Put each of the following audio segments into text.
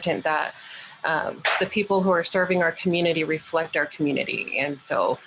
important that the people who are serving our community reflect our community. And so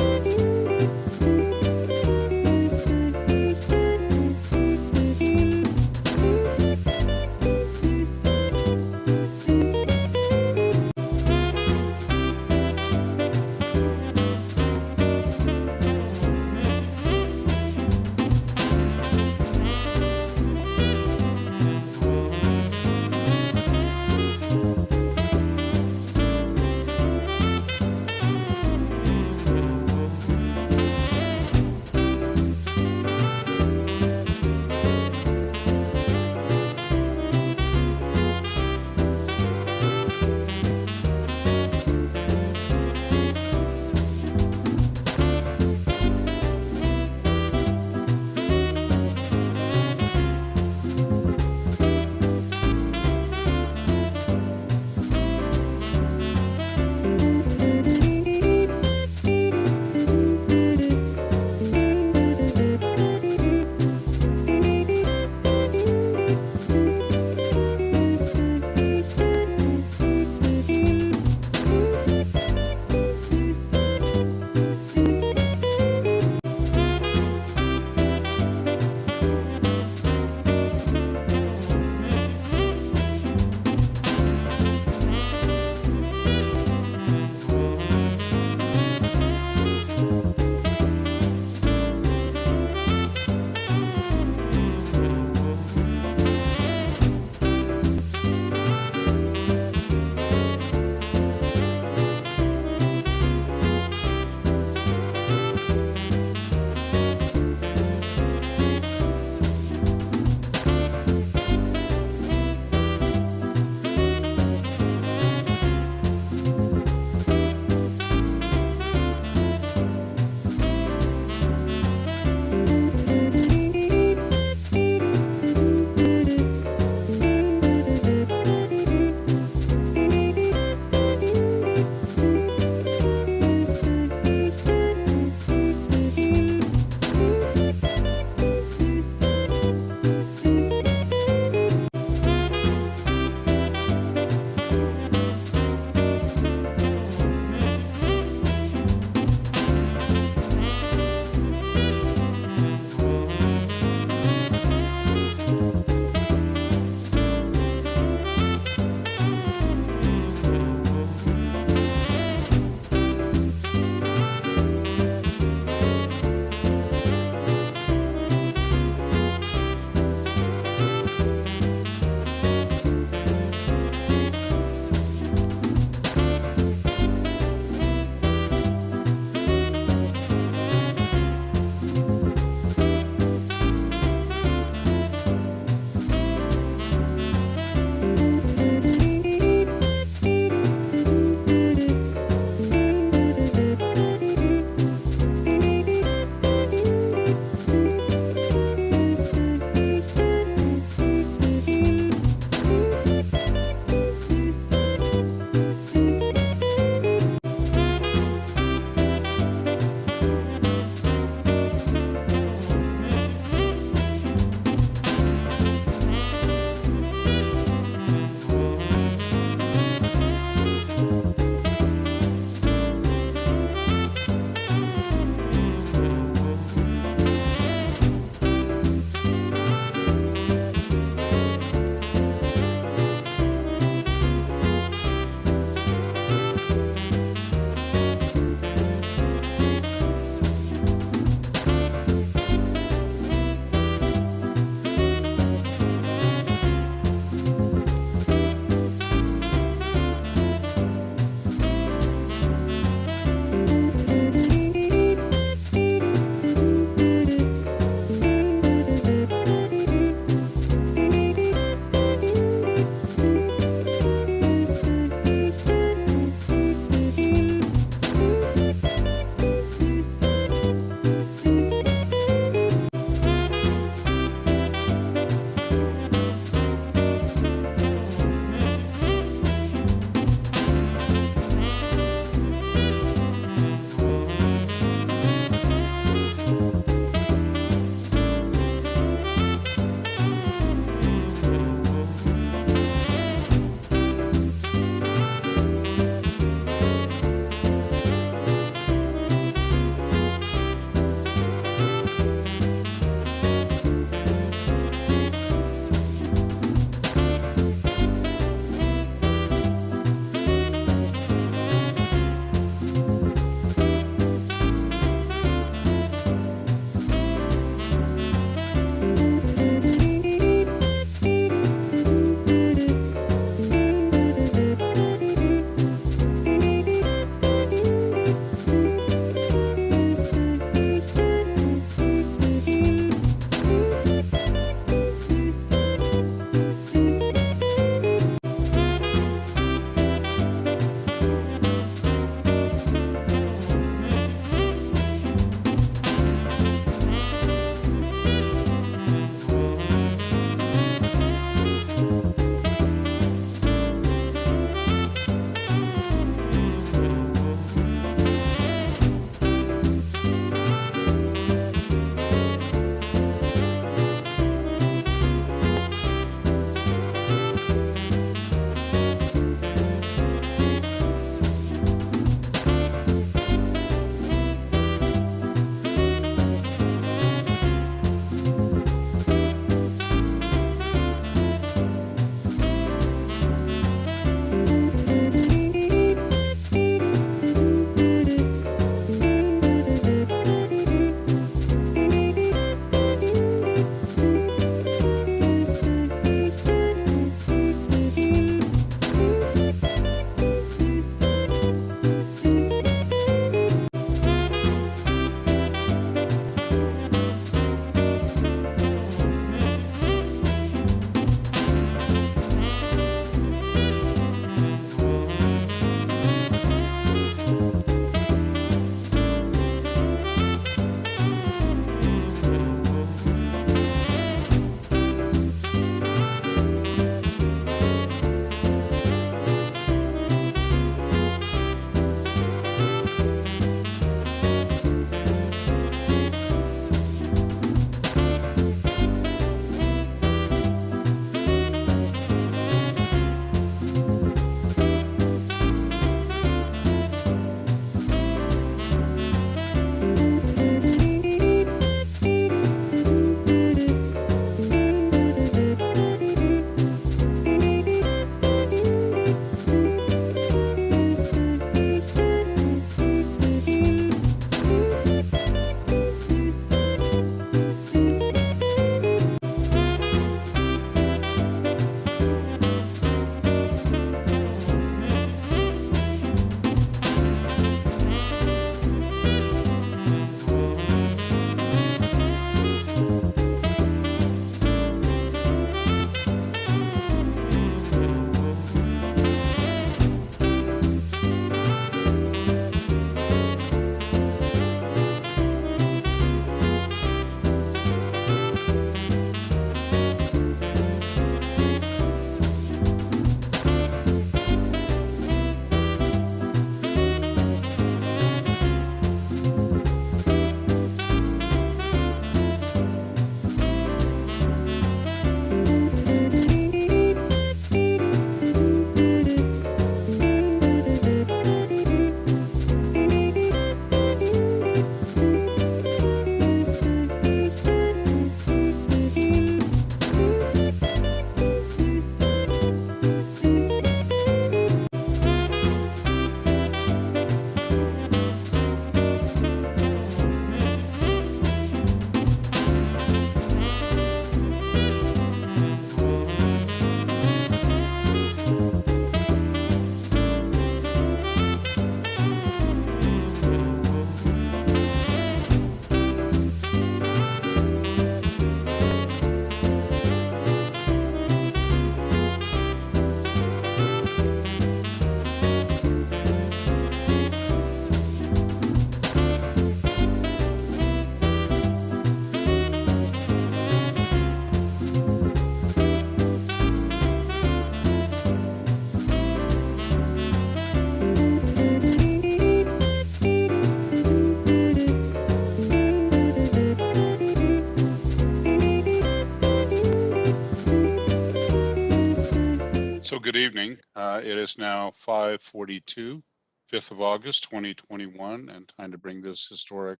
So good evening. It is now 5:42, 5th of August, 2021, and time to bring this historic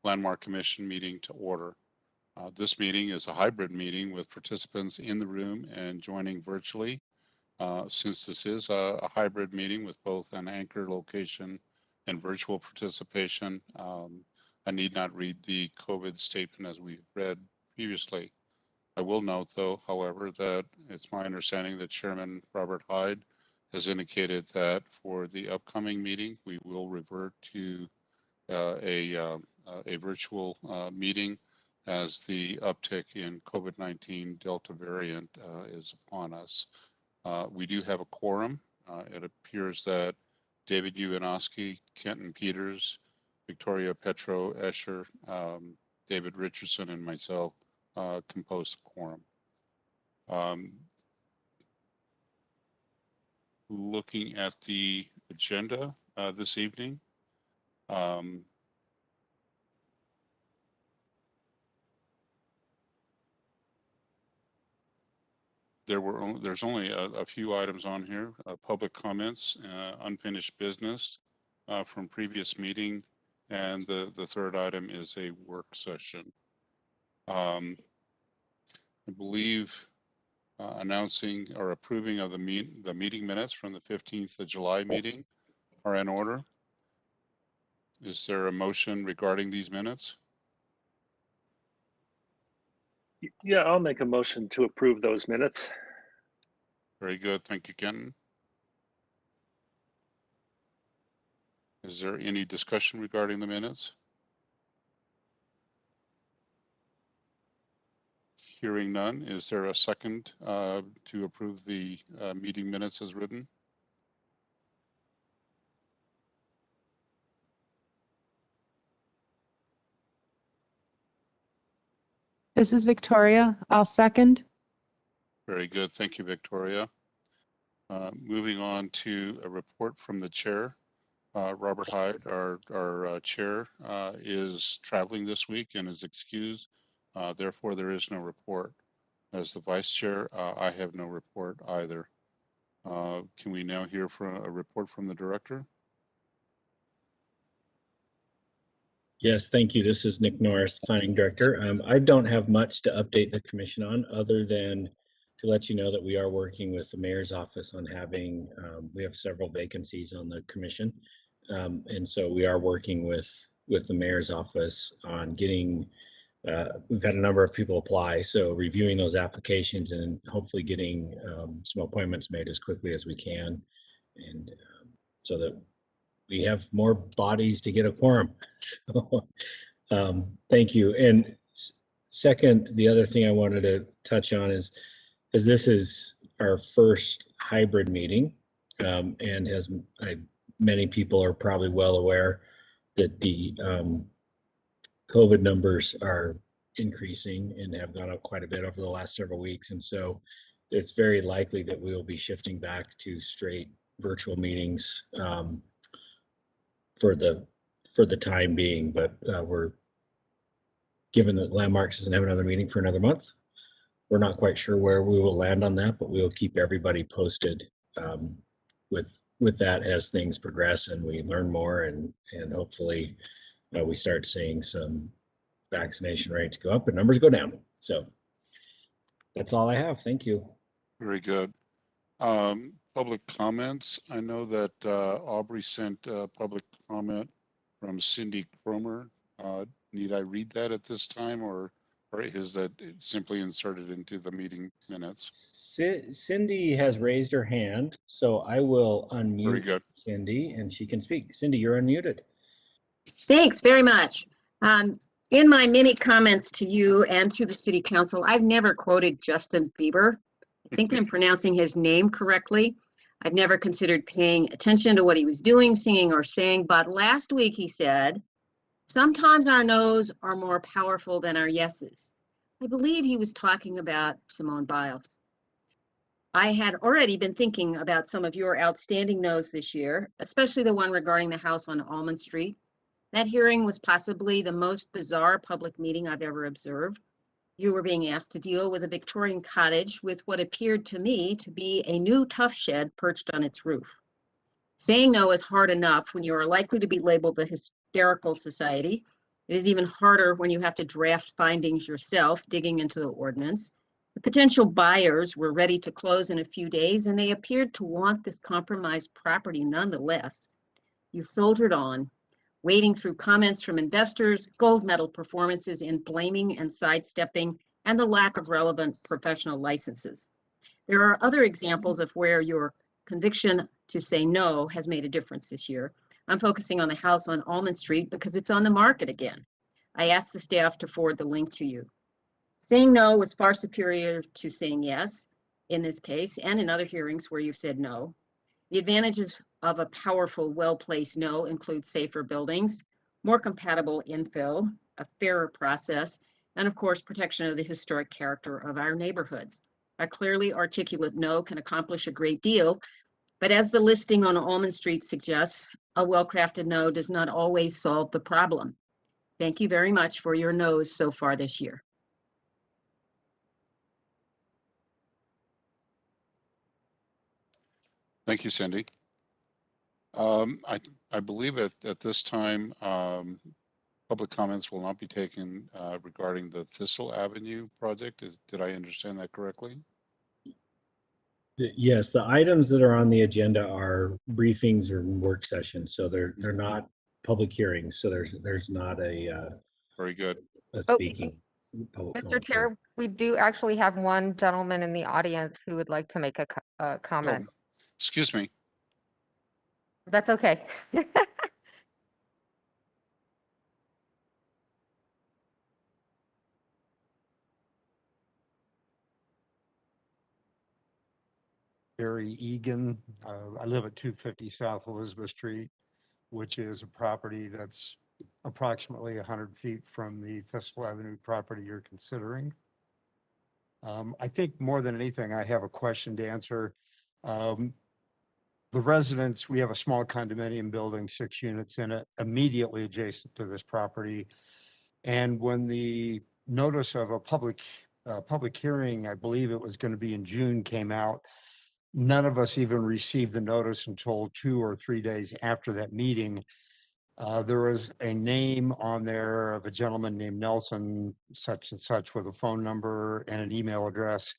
Landmark Commission meeting to order. This meeting is a hybrid meeting with participants in the room and joining virtually. Since this is a hybrid meeting with both an anchor location and virtual participation, I need not read the COVID statement as we've read previously. I will note, though, however, that it's my understanding that Chairman Robert Hyde has indicated that for the upcoming meeting, we will revert to a virtual meeting as the uptick in COVID-19 Delta variant is upon us. We do have a quorum. It appears that David Uwanoski, Kenton Peters, Victoria Petro Escher, David Richardson, and myself compose the quorum. Looking at the agenda this evening, there's only a few items on here: public comments, unfinished business from previous meeting, and the third item is a work session. I believe announcing or approving of the meeting minutes from the 15th of July meeting are in order. Is there a motion regarding these minutes? Yeah, I'll make a motion to approve those minutes. Very good. Thank you, Kenton. Is there any discussion regarding the minutes? Hearing none, is there a second to approve the meeting minutes as written? This is Victoria. I'll second. Very good. Thank you, Victoria. Moving on to a report from the chair. Robert Hyde, our chair, is traveling this week and is excused. Therefore, there is no report. As the vice chair, I have no report either. Can we now hear from a report from the director? Yes, thank you. This is Nick Norris, Planning Director. I don't have much to update the commission on other than to let you know that we are working with the mayor's office on having, we have several vacancies on the commission. And so we are working with the mayor's office on getting, we've had a number of people apply, so reviewing those applications and hopefully getting some appointments made as quickly as we can. And so that we have more bodies to get a quorum. So, thank you. And second, the other thing I wanted to touch on is this is our first hybrid meeting, and as many people are probably well aware that the COVID numbers are increasing and have gone up quite a bit over the last several weeks. And so it's very likely that we will be shifting back to straight virtual meetings for the time being, but we're given that Landmarks doesn't have another meeting for another month. We're not quite sure where we will land on that, but we will keep everybody posted with that as things progress and we learn more and hopefully we start seeing some vaccination rates go up and numbers go down. So that's all I have. Thank you. Very good. Public comments. I know that Aubrey sent a public comment from Cindy Cromer. Need I read that at this time, or is that simply inserted into the meeting minutes? Cindy has raised her hand, so I will Very unmute good. Cindy and she can speak. Cindy, you're unmuted. Thanks very much. In my many comments to you and to the city council, I've never quoted Justin Bieber. I think I'm pronouncing his name correctly. I've never considered paying attention to what he was doing, singing, or saying, but last week he said, sometimes our no's are more powerful than our yeses. I believe he was talking about Simone Biles. I had already been thinking about some of your outstanding no's this year, especially the one regarding the house on Almond Street. That hearing was possibly the most bizarre public meeting I've ever observed. You were being asked to deal with a Victorian cottage with what appeared to me to be a new tough shed perched on its roof. Saying no is hard enough when you are likely to be labeled the hysterical society. It is even harder when you have to draft findings yourself, digging into the ordinance. The potential buyers were ready to close in a few days, and they appeared to want this compromised property nonetheless. You soldiered on, wading through comments from investors, gold medal performances in blaming and sidestepping, and the lack of relevant professional licenses. There are other examples of where your conviction to say no has made a difference this year. I'm focusing on the house on Almond Street because it's on the market again. I asked the staff to forward the link to you. Saying no was far superior to saying yes in this case and in other hearings where you've said no. The advantages of a powerful, well-placed no include safer buildings, more compatible infill, a fairer process, and of course, protection of the historic character of our neighborhoods. A clearly articulate no can accomplish a great deal, but as the listing on Almond Street suggests, a well-crafted no does not always solve the problem. Thank you very much for your no's so far this year. Thank you, Cindy. I believe at this time, public comments will not be taken regarding the Thistle Avenue project. Did I understand that correctly? Yes, the items that are on the agenda are briefings or work sessions, so they're not public hearings. So there's not a Very good. speaking. public Mr. comment. Chair, we do actually have one gentleman in the audience who would like to make a Oh, comment. excuse me. That's okay. Barry Egan. I live at 250 South Elizabeth Street, which is a property that's approximately 100 feet from the Thistle Avenue property you're considering. I think more than anything, I have a question to answer. The residents, we have a small condominium building, 6 units in it, immediately adjacent to this property. And when the notice of a public hearing, I believe it was going to be in June, came out, none of us even received the notice until 2 or 3 days after that meeting. There was a name on there of a gentleman named Nelson, such and such, with a phone number and an email address.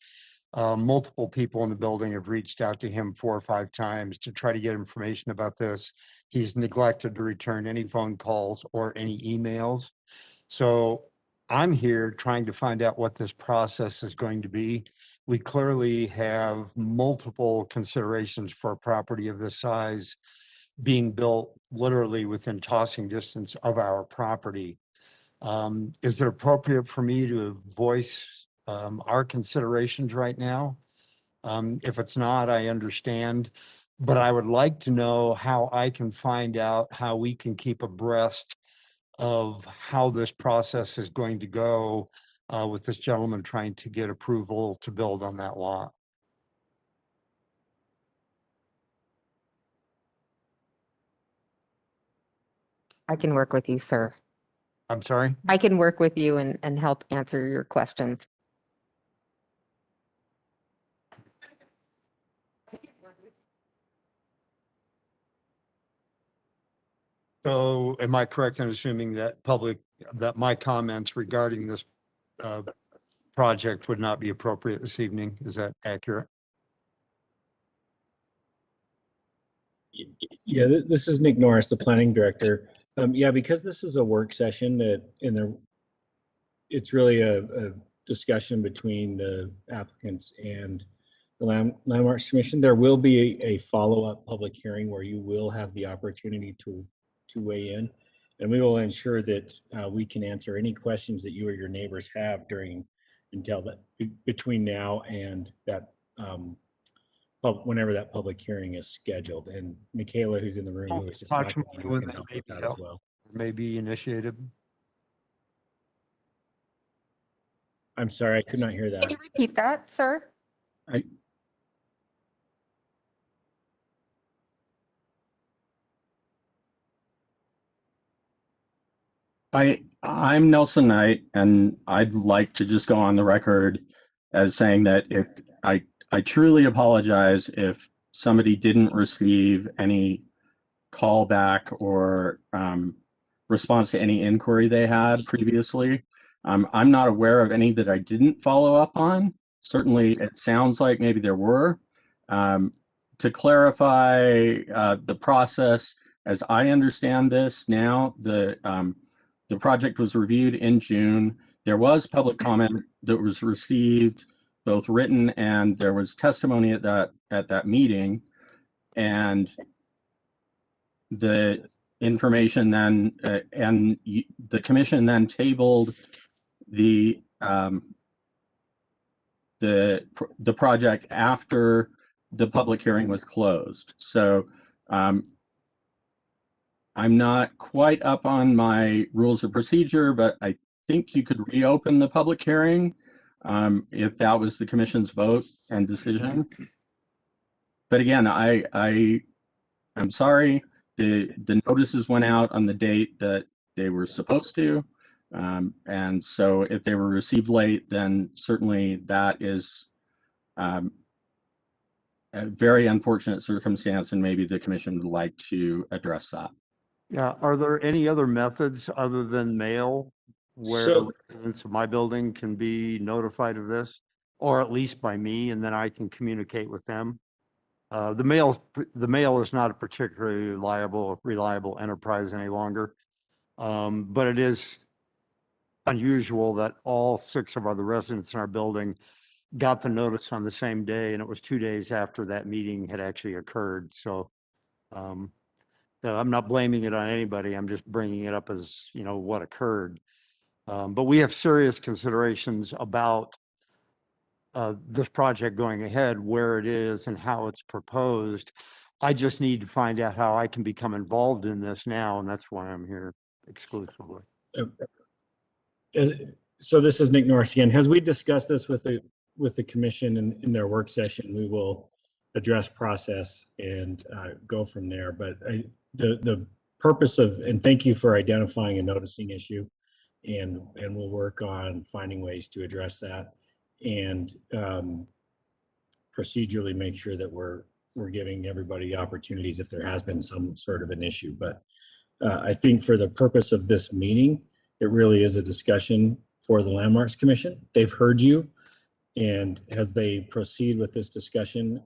Multiple people in the building have reached out to him 4 or 5 times to try to get information about this. He's neglected to return any phone calls or any emails. So I'm here trying to find out what this process is going to be. We clearly have multiple considerations for a property of this size being built literally within tossing distance of our property. Is it appropriate for me to voice our considerations right now? If it's not, I understand, but I would like to know how I can find out how we can keep abreast of how this process is going to go with this gentleman trying to get approval to build on that lot. I can work with you, sir. I'm sorry? I can work with you and help answer your questions. So am I correct in assuming that that my comments regarding this project would not be appropriate this evening? Is that accurate? Yeah, this is Nick Norris, the planning director. Yeah, because this is a work session it's really a discussion between the applicants and the Landmarks Commission. There will be a follow-up public hearing where you will have the opportunity to weigh in, and we will ensure that we can answer any questions that you or your neighbors have between now and that whenever that public hearing is scheduled. And Michaela, who's in the room, who was just talking, Approximately when can that help may with be that as held. well. May be initiated. I'm sorry, I could not hear Can that. you repeat that, sir? I'm Nelson Knight, and I'd like to just go on the record as saying that if I truly apologize if somebody didn't receive any callback or response to any inquiry they had previously. I'm not aware of any that I didn't follow up on. Certainly, it sounds like maybe there were. To clarify the process, as I understand this now, the project was reviewed in June. There was public comment that was received, both written and there was testimony at that meeting, and the information then the commission then tabled the project after the public hearing was closed. So I'm not quite up on my rules of procedure, but I think you could reopen the public hearing if that was the commission's vote and decision. But again, I'm sorry. The notices went out on the date that they were supposed to. And so if they were received late, then certainly that is a very unfortunate circumstance, and maybe the commission would like to address that. Yeah, are there any other methods other than mail where So- residents of my building can be notified of this? Or at least by me, and then I can communicate with them? The mail is not a particularly reliable enterprise any longer. But it is unusual that all 6 of the residents in our building got the notice on the same day, and it was 2 days after that meeting had actually occurred. So no, I'm not blaming it on anybody. I'm just bringing it up as, what occurred. But we have serious considerations about this project going ahead, where it is and how it's proposed. I just need to find out how I can become involved in this now, and that's why I'm here exclusively. So this is Nick Norris again. As we discussed this with the commission in their work session, we will address process and go from there. But the purpose of, and thank you for identifying a noticing issue, and we'll work on finding ways to address that and procedurally make sure that we're giving everybody opportunities if there has been some sort of an issue. But I think for the purpose of this meeting, it really is a discussion for the Landmarks Commission. They've heard you, and as they proceed with this discussion,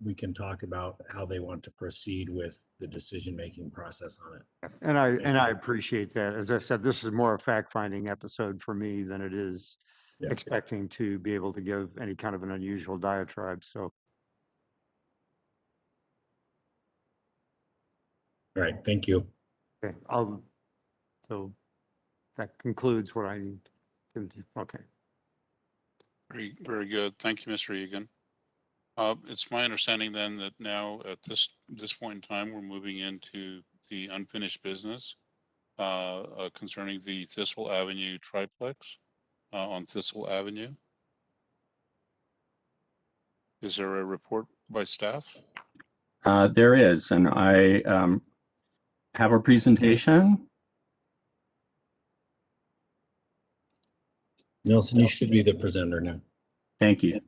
we can talk about how they want to proceed with the decision-making process on it. And I appreciate that. As I said, this is more a fact-finding episode for me than it is Yeah. expecting to be able to give any kind of an unusual diatribe. So, All right, thank you. okay, so that concludes what I need to do. Okay. Very, very good. Thank you, Mr. Egan. It's my understanding then that now at this point in time, we're moving into the unfinished business concerning the Thistle Avenue triplex on Thistle Avenue. Is there a report by staff? There is, and I have a presentation. Nelson, you should be the presenter now. Thank you.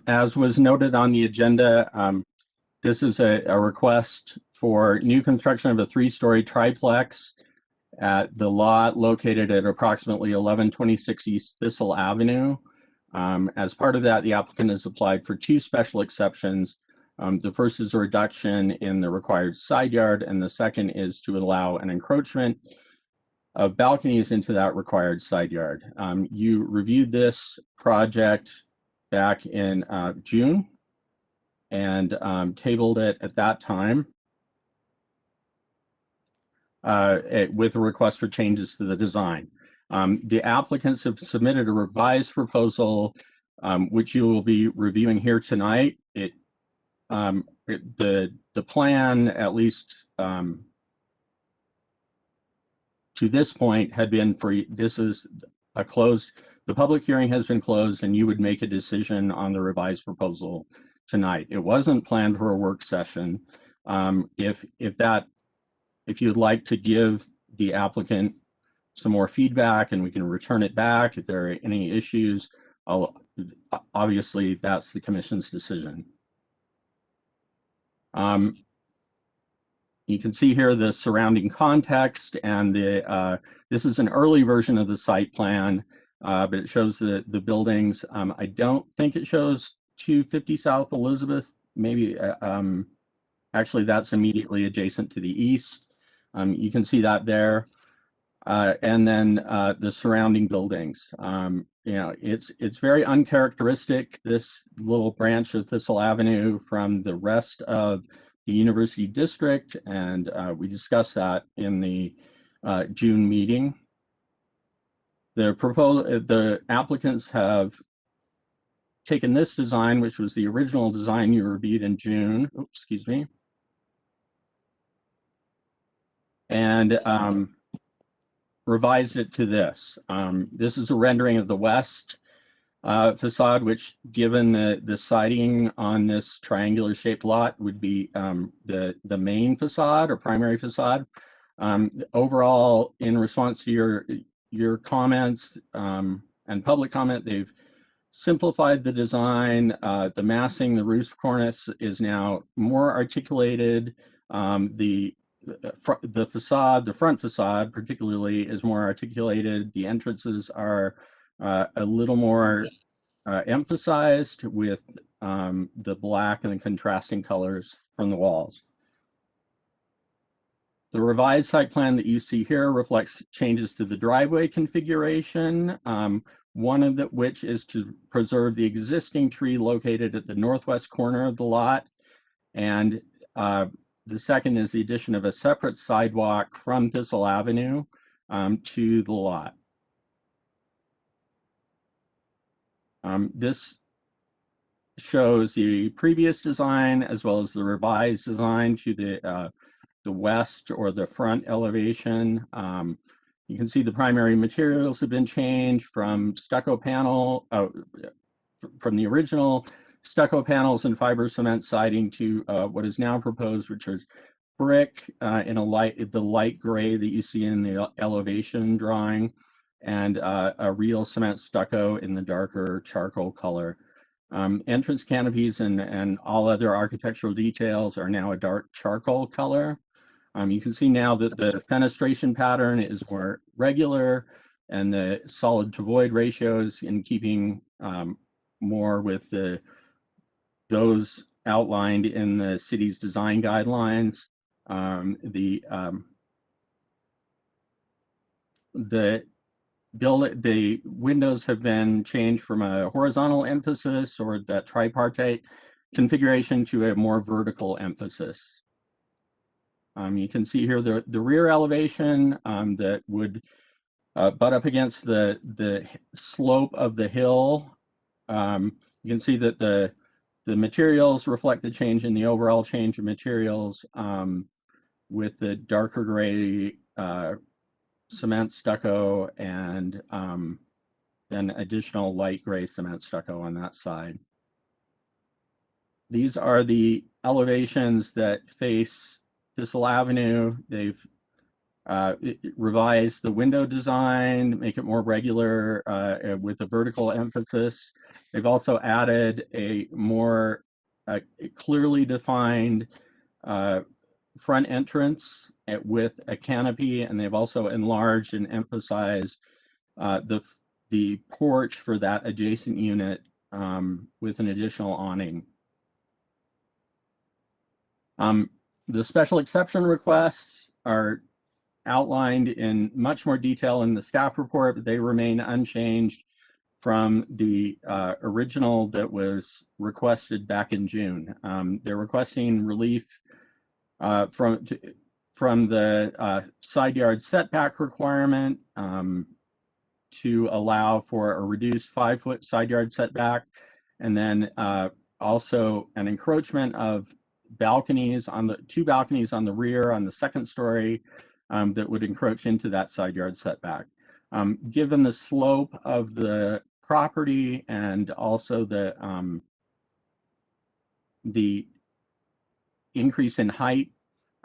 As was noted on the agenda, this is a request for new construction of a 3-story triplex at the lot located at approximately 1126 East Thistle Avenue. As part of that, the applicant has applied for 2 special exceptions. The first is a reduction in the required side yard, and the second is to allow an encroachment of balconies into that required side yard. You reviewed this project back in June and tabled it at that time with a request for changes to the design. The applicants have submitted a revised proposal, which you will be reviewing here tonight. The plan, at least to this point had been for, this is a closed, the public hearing has been closed and you would make a decision on the revised proposal tonight. It wasn't planned for a work session. If you'd like to give the applicant some more feedback and we can return it back if there are any issues, obviously that's the commission's decision. You can see here the surrounding context, and this is an early version of the site plan, but it shows the buildings. I don't think it shows 250 South Elizabeth. Maybe actually that's immediately adjacent to the east. You can see that there. And then the surrounding buildings. You know, it's very uncharacteristic, this little branch of Thistle Avenue, from the rest of the University District, and we discussed that in the June meeting. The applicants have taken this design, which was the original design you reviewed in June. Oops, excuse me. And revised it to this. This is a rendering of the west facade, which, given the siding on this triangular shaped lot, would be the main facade or primary facade. Overall, in response to your comments and public comment, they've simplified the design. The massing, the roof cornice is now more articulated. The facade, the front facade particularly, is more articulated. The entrances are a little more emphasized with the black and the contrasting colors from the walls. The revised site plan that you see here reflects changes to the driveway configuration, one of which is to preserve the existing tree located at the northwest corner of the lot, and the second is the addition of a separate sidewalk from Thistle Avenue to the lot. This shows the previous design as well as the revised design to the west or the front elevation. You can see the primary materials have been changed from stucco panel, from the original stucco panels and fiber cement siding to what is now proposed, which is brick in the light gray that you see in the elevation drawing, and a real cement stucco in the darker charcoal color. Entrance canopies and all other architectural details are now a dark charcoal color. You can see now that the fenestration pattern is more regular, and the solid to void ratios in keeping more with those outlined in the city's design guidelines. The windows have been changed from a horizontal emphasis or that tripartite configuration to a more vertical emphasis. You can see here the rear elevation that would butt up against the slope of the hill. You can see that the materials reflect the change in the overall change of materials, with the darker gray cement stucco and then additional light gray cement stucco on that side. These are the elevations that face Thistle Avenue. They've revised the window design, make it more regular with a vertical emphasis. They've also added a more clearly defined front entrance with a canopy, and they've also enlarged and emphasized the porch for that adjacent unit with an additional awning. The special exception requests are outlined in much more detail in the staff report, but they remain unchanged from the original that was requested back in June. They're requesting relief from the side yard setback requirement to allow for a reduced 5-foot side yard setback, and then also an encroachment of balconies on the 2 balconies on the rear on the second story that would encroach into that side yard setback. Given the slope of the property and also the increase in height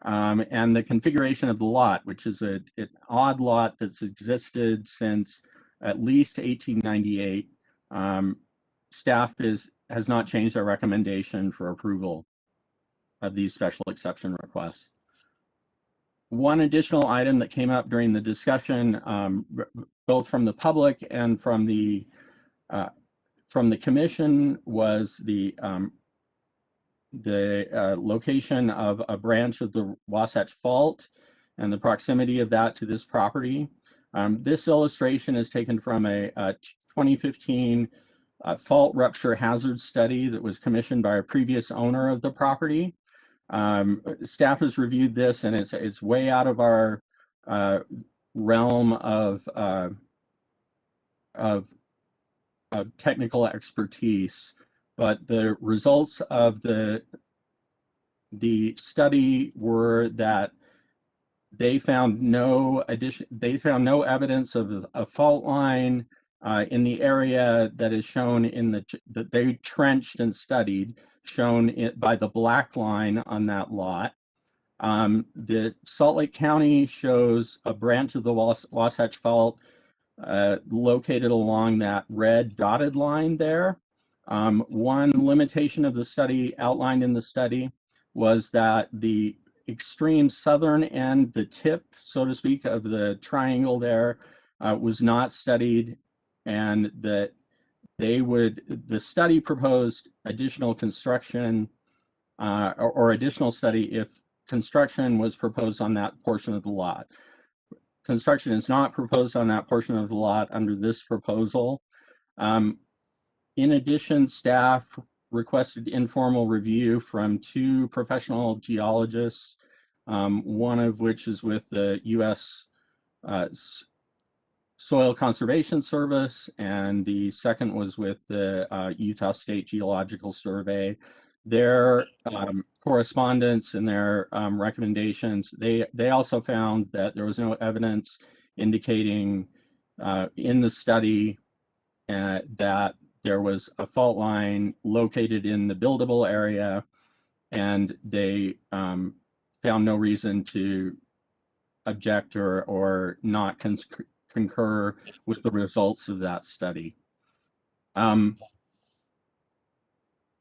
and the configuration of the lot, which is an odd lot that's existed since at least 1898, staff has not changed their recommendation for approval of these special exception requests. One additional item that came up during the discussion, both from the public and from the commission, was the location of a branch of the Wasatch Fault and the proximity of that to this property. This illustration is taken from a 2015 fault rupture hazard study that was commissioned by a previous owner of the property. Staff has reviewed this, and it's way out of our realm of technical expertise, but the results of the study were that they found no evidence of a fault line in the area that is shown that they trenched and studied, shown by the black line on that lot. The Salt Lake County shows a branch of the Wasatch Fault located along that red dotted line there. One limitation of the study outlined in the study was that the extreme southern end, the tip, so to speak, of the triangle there was not studied, and that the study proposed additional construction or additional study if construction was proposed on that portion of the lot. Construction is not proposed on that portion of the lot under this proposal. In addition, staff requested informal review from 2 professional geologists, one of which is with the U.S. Soil Conservation Service, and the second was with the Utah State Geological Survey. Their correspondence and their recommendations, they also found that there was no evidence indicating in the study that there was a fault line located in the buildable area, and they found no reason to object or not concur with the results of that study.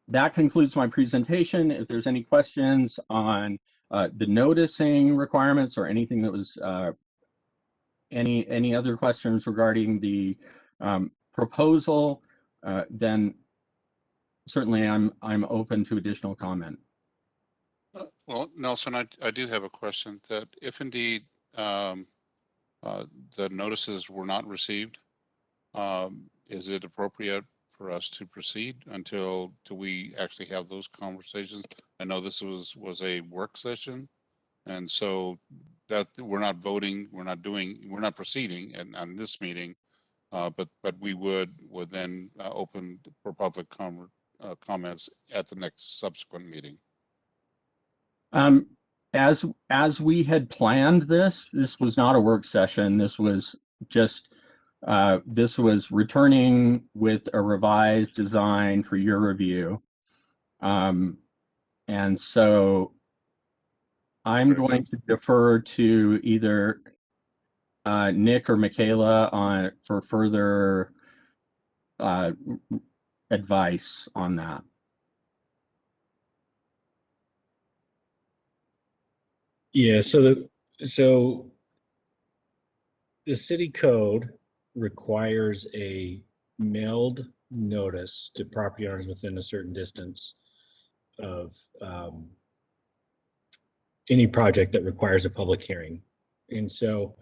That concludes my presentation. If there's any questions on the noticing requirements or anything that was any other questions regarding the proposal, then certainly I'm open to additional comment. Well, Nelson, I do have a question that if indeed the notices were not received, is it appropriate for us to proceed until we actually have those conversations? I know this was a work session, and so that we're not voting, we're not proceeding on this meeting, but we would then open for public comments at the next subsequent meeting. As we had planned this was not a work session. This was just this was returning with a revised design for your review. And so I'm going to defer to either Nick or Michaela for further advice on that. Yeah, so the city code requires a mailed notice to property owners within a certain distance of any project that requires a public hearing. And so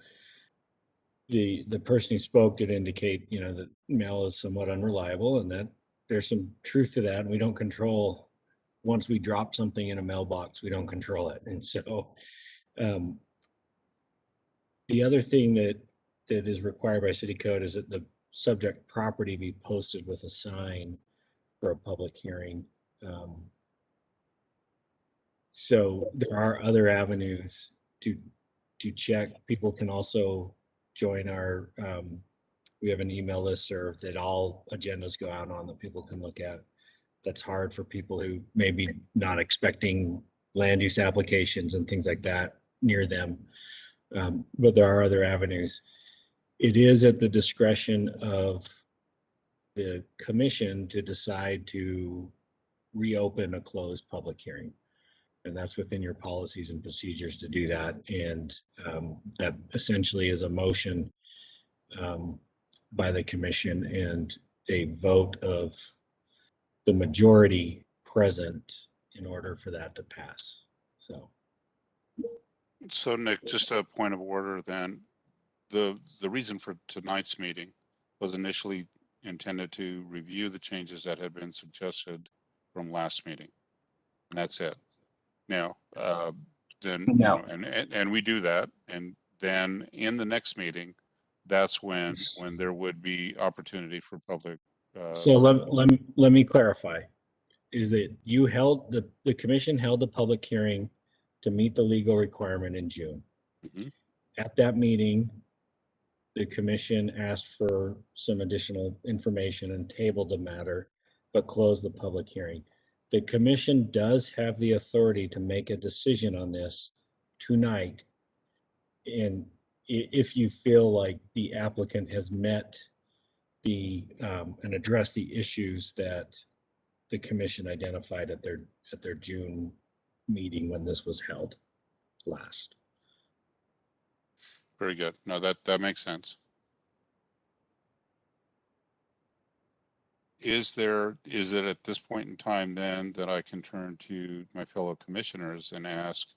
the person who spoke did indicate, that mail is somewhat unreliable, and that there's some truth to that. And we don't control, once we drop something in a mailbox, we don't control it. And so the other thing that is required by city code is that the subject property be posted with a sign for a public hearing. So there are other avenues to to check. People can also join our, we have an email listserv that all agendas go out on that people can look at. That's hard for people who maybe not expecting land use applications and things like that near them. But there are other avenues. It is at the discretion of the commission to decide to reopen a closed public hearing. And that's within your policies and procedures to do that. And that essentially is a motion by the commission and a vote of the majority present in order for that to pass. So Nick, just a point of order then. The reason for tonight's meeting was initially intended to review the changes that had been suggested from last meeting. And that's it. Now, then, No. and we do that. And then in the next meeting, that's when there would be opportunity for public. So let me clarify. Is that you held, the commission held the public hearing to meet the legal requirement in June. Mm-hmm. At that meeting, the commission asked for some additional information and tabled the matter, but closed the public hearing. The commission does have the authority to make a decision on this tonight. And if you feel like the applicant has met the, and addressed the issues that the commission identified at their June meeting when this was held last. Very good. No, that makes sense. Is it at this point in time then that I can turn to my fellow commissioners and ask,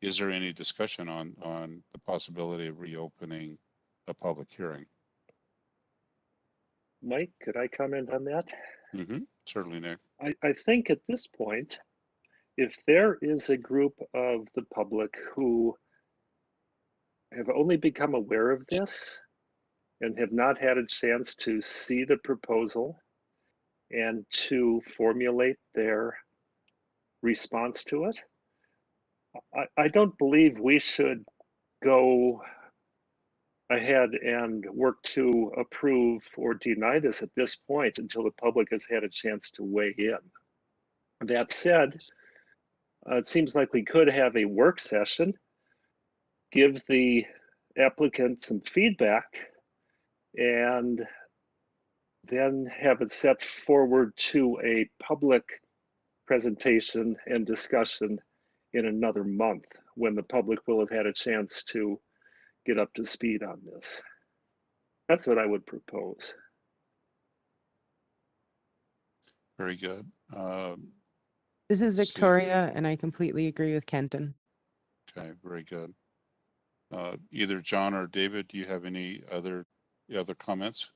is there any discussion on the possibility of reopening a public hearing? Mike, could I comment on that? Mm-hmm. Certainly, Nick. I think at this point, if there is a group of the public who have only become aware of this and have not had a chance to see the proposal and to formulate their response to it, I don't believe we should go ahead and work to approve or deny this at this point until the public has had a chance to weigh in. That said, it seems like we could have a work session, give the applicant some feedback, and then have it set forward to a public presentation and discussion in another month when the public will have had a chance to get up to speed on this. That's what I would propose. Very good. This is let's see. Victoria, and I completely agree with Kenton. Okay, very good. Either John or David, do you have any other comments?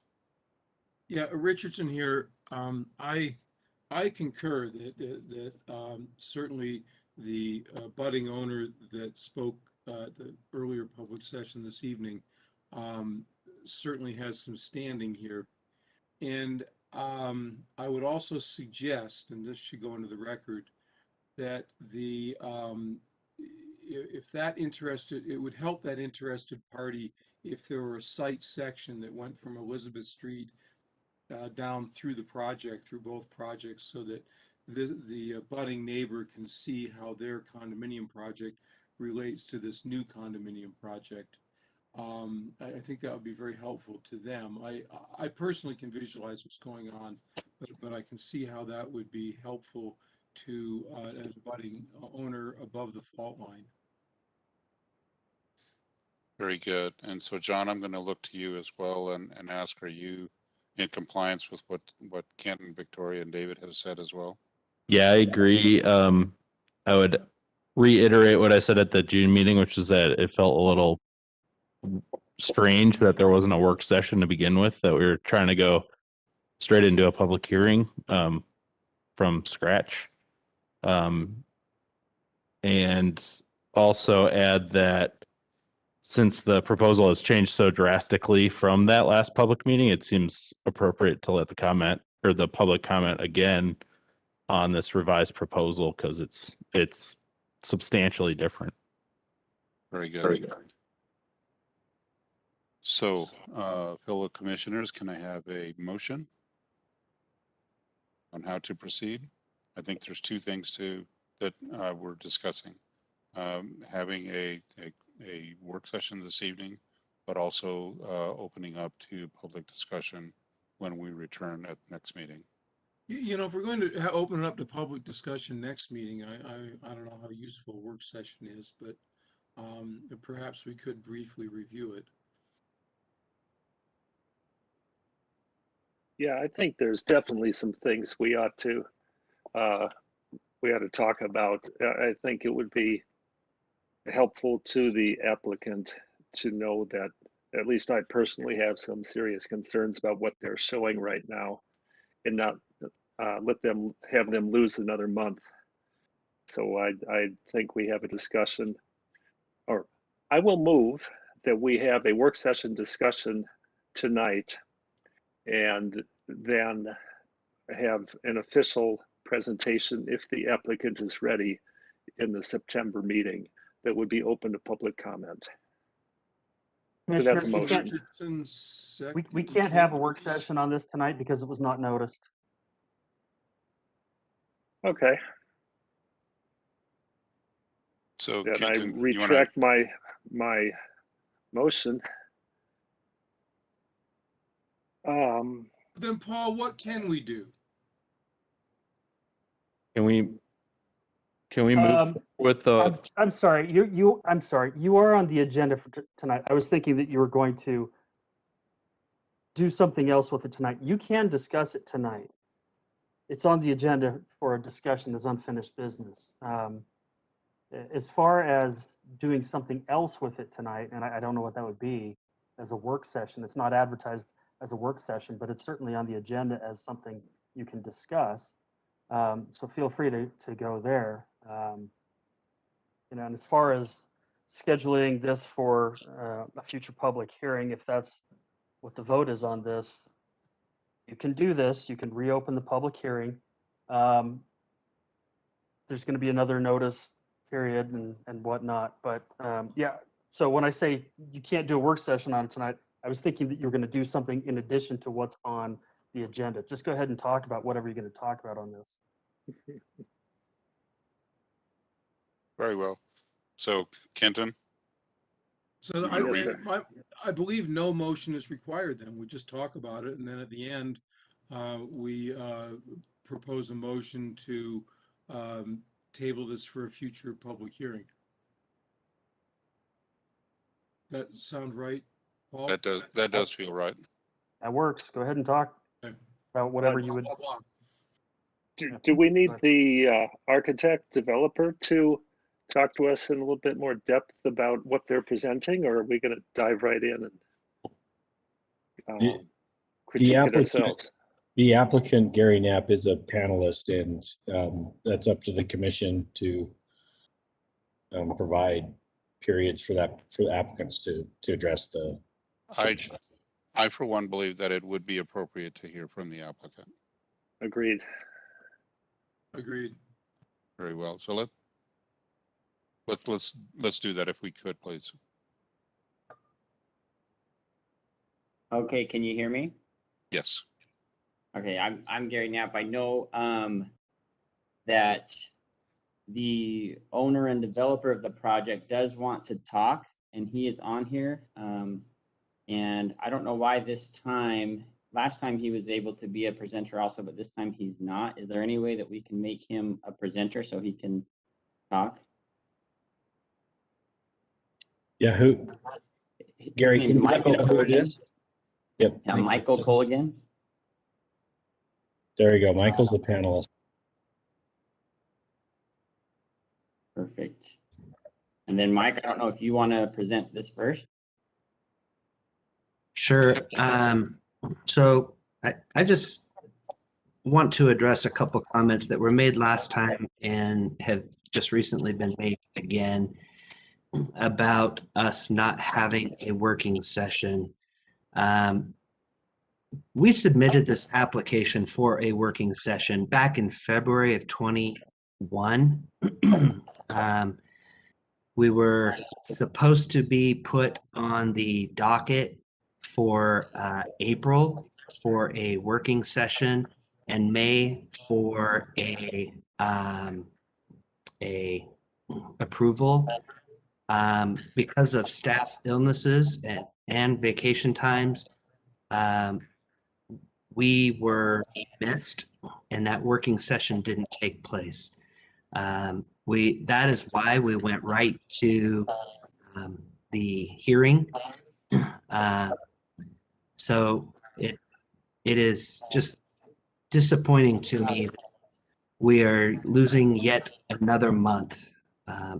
Yeah, Richardson here. I concur that certainly the budding owner that spoke at the earlier public session this evening certainly has some standing here. And I would also suggest, and this should go into the record, that the if that interested, it would help that interested party if there were a site section that went from Elizabeth Street down through the project, through both projects, so that the budding neighbor can see how their condominium project relates to this new condominium project. I think that would be very helpful to them. I personally can visualize what's going on, but I can see how that would be helpful to as a budding owner above the fault line. Very good. And so, John, I'm going to look to you as well and ask, are you in compliance with what Kenton, Victoria, and David have said as well? Yeah, I agree. I would reiterate what I said at the June meeting, which is that it felt a little strange that there wasn't a work session to begin with, that we were trying to go straight into a public hearing from scratch. And also add that since the proposal has changed so drastically from that last public meeting, it seems appropriate to let the comment or the public comment again on this revised proposal because it's substantially different. Very good. Very good. So, fellow commissioners, can I have a motion on how to proceed? I think there's two things that we're discussing. Having a work session this evening, but also opening up to public discussion when we return at next meeting. You know, if we're going to open it up to public discussion next meeting, I don't know how useful a work session is, but perhaps we could briefly review it. Yeah, I think there's definitely some things we ought to talk about. I think it would be helpful to the applicant to know that at least I personally have some serious concerns about what they're showing right now, and not have them lose another month. So I think we have a discussion, or I will move that we have a work session discussion tonight, and then have an official presentation if the applicant is ready in the September meeting that would be open to public comment. So that's a Commissioner, motion. we can't have a work session on this tonight because it was not noticed. Okay, So then I Kenton, retract my motion. Then Paul, what can we do? Can we move with the? I'm sorry. I'm sorry. You are on the agenda for tonight. I was thinking that you were going to do something else with it tonight. You can discuss it tonight. It's on the agenda for a discussion as unfinished business. As far as doing something else with it tonight, and I don't know what that would be as a work session. It's not advertised as a work session, but it's certainly on the agenda as something you can discuss. So feel free to go there. You know, and as far as scheduling this for a future public hearing, if that's what the vote is on this, you can do this. You can reopen the public hearing. There's going to be another notice period and whatnot. But yeah, so when I say you can't do a work session on it tonight, I was thinking that you were going to do something in addition to what's on the agenda. Just go ahead and talk about whatever you're going to talk about on this. very well. So Kenton, So Yes, sir. I believe no motion is required then. We just talk about it, and then at the end, we propose a motion to table this for a future public hearing. That sound right, Paul? that does feel right. That works. Go ahead and talk Okay. about whatever you would. Do we need the architect developer to talk to us in a little bit more depth about what they're presenting, or are we going to dive right in and critique it ourselves? The applicant, Gary Knapp, is a panelist, and that's up to the commission to provide periods for the applicants to address the. I for one believe that it would be appropriate to hear from the applicant. Agreed. Agreed. Very well. So let's do that if we could, please. Okay, can you hear me? Yes. Okay, I'm Gary Knapp. I know that the owner and developer of the project does want to talk, and he is on here. And I don't know why last time he was able to be a presenter also, but this time he's not. Is there any way that we can make him a presenter so he can talk? Yeah, who? Gary, can you let me know who it is? Yep. Yeah, Michael Colligan. There you go. Michael's the panelist. Perfect. And then Mike, I don't know if you want to present this first. Sure. So I just want to address a couple comments that were made last time and have just recently been made again about us not having a working session. We submitted this application for a working session back in February of 21. We were supposed to be put on the docket for April for a working session and May for a approval. Because of staff illnesses and vacation times, we were missed and that working session didn't take place. That is why we went right to the hearing. So it is just disappointing to me that we are losing yet another month.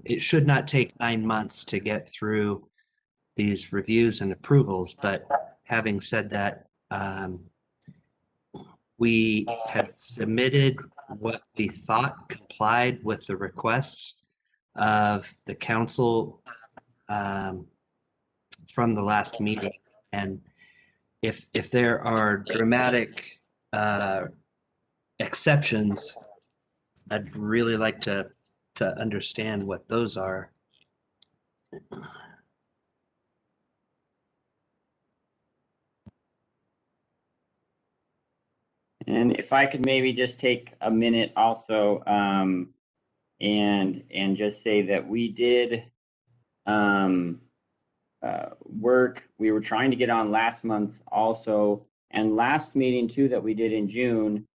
It should not take 9 months to get through these reviews and approvals, but having said that, we have submitted what we thought complied with the requests of the council from the last meeting. And if there are dramatic exceptions, I'd really like to understand what those are. And if I could maybe just take a minute also, and just say that we did work. We were trying to get on last month also, and last meeting too that we did in June.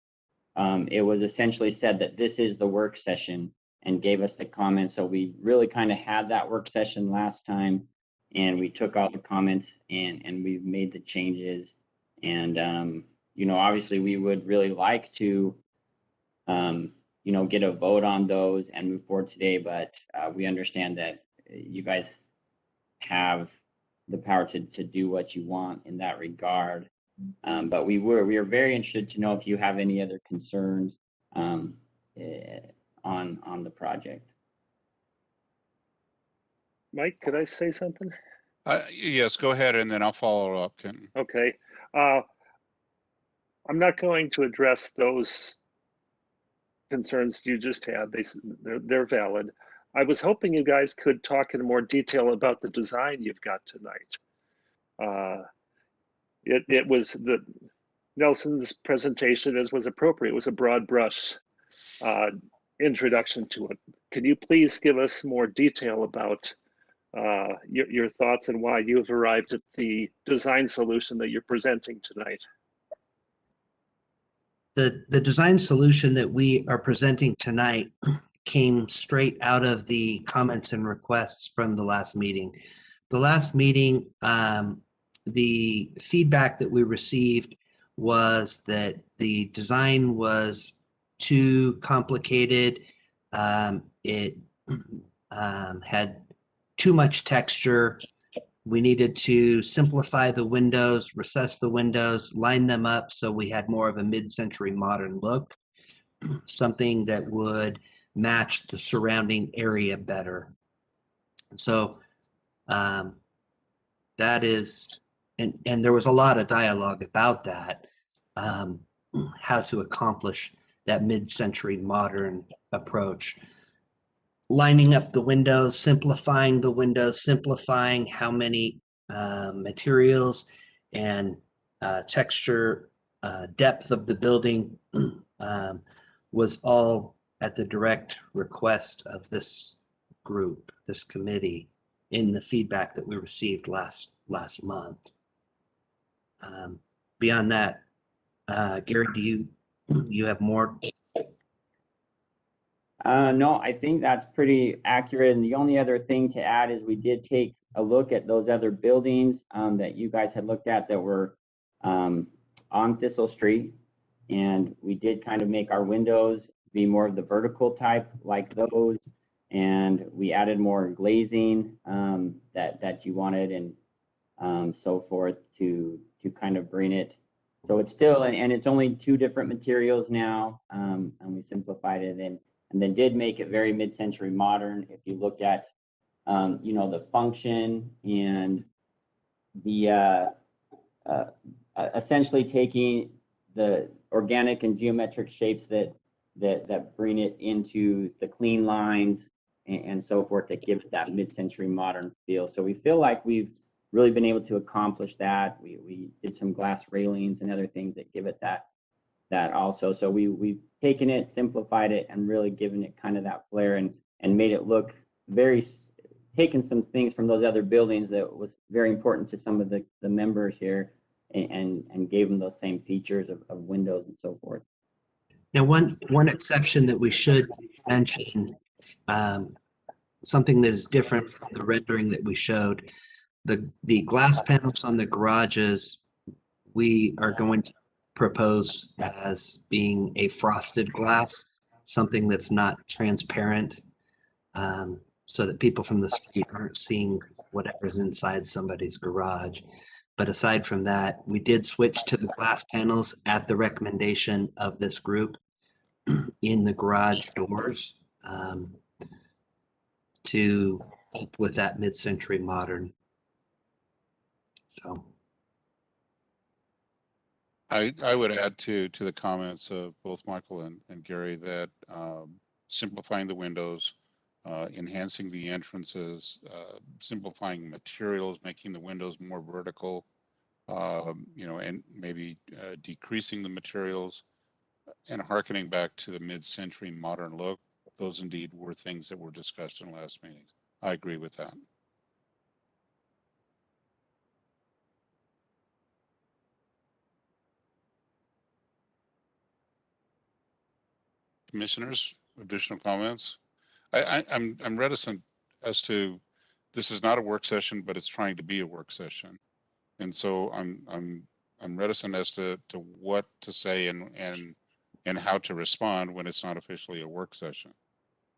It was essentially said that this is the work session and gave us the comments. So we really kind of had that work session last time, and we took all the comments and we've made the changes. And you know, obviously we would really like to you know, get a vote on those and move forward today, but we understand that you guys have the power to do what you want in that regard. But we are very interested to know if you have any other concerns on the project. Mike, could I say something? Yes, go ahead, and then I'll follow up, Kenton. Okay. I'm not going to address those concerns you just had. They're valid. I was hoping you guys could talk in more detail about the design you've got tonight. It was Nelson's presentation, as was appropriate, was a broad brush introduction to it. Can you please give us more detail about your thoughts and why you've arrived at the design solution that you're presenting tonight? The design solution that we are presenting tonight came straight out of the comments and requests from the last meeting. The last meeting, the feedback that we received was that the design was too complicated. It had too much texture. We needed to simplify the windows, recess the windows, line them up so we had more of a mid-century modern look, something that would match the surrounding area better. So that is, and there was a lot of dialogue about that, how to accomplish that mid-century modern approach. Lining up the windows, simplifying the windows, simplifying how many materials and texture, depth of the building was all at the direct request of this group, this committee, in the feedback that we received last month. Beyond that, Gary, do you have more? No, I think that's pretty accurate. And the only other thing to add is we did take a look at those other buildings that you guys had looked at that were on Thistle Street. And we did kind of make our windows be more of the vertical type like those. And we added more glazing that you wanted and so forth to kind of bring it. So it's still, and it's only 2 different materials now, and we simplified it and then did make it very mid-century modern. If you look at, you know, the function and the essentially taking the organic and geometric shapes that bring it into the clean lines and so forth that give it that mid-century modern feel. So we feel like we've really been able to accomplish that. We did some glass railings and other things that give it that also. So we've taken it, simplified it, and really given it kind of that flair and made it look taken some things from those other buildings that was very important to some of the members here and gave them those same features of windows and so forth. Now, one exception that we should mention, something that is different from the rendering that we showed, the glass panels on the garages, we are going to propose as being a frosted glass, something that's not transparent, so that people from the street aren't seeing whatever's inside somebody's garage. But aside from that, we did switch to the glass panels at the recommendation of this group in the garage doors, to help with that mid-century modern. So I would add to the comments of both Michael and Gary that simplifying the windows, enhancing the entrances, simplifying materials, making the windows more vertical, and maybe decreasing the materials, and hearkening back to the mid-century modern look. Those indeed were things that were discussed in last meeting. I agree with that. Commissioners, additional comments? I'm reticent as to, this is not a work session, but it's trying to be a work session, and so I'm reticent as to what to say and how to respond when it's not officially a work session.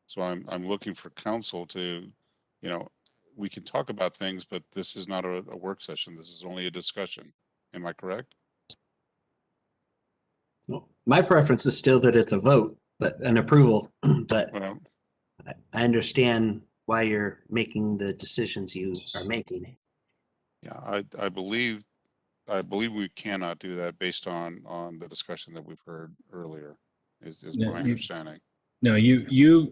So I'm looking for counsel to, we can talk about things, but this is not a work session. This is only a discussion. Am I correct? well, my preference is still that it's a vote, but an approval, but Well, I understand why you're making the decisions you are making. yeah, I believe we cannot do that based on the discussion that we've heard earlier, is No, my understanding. No, you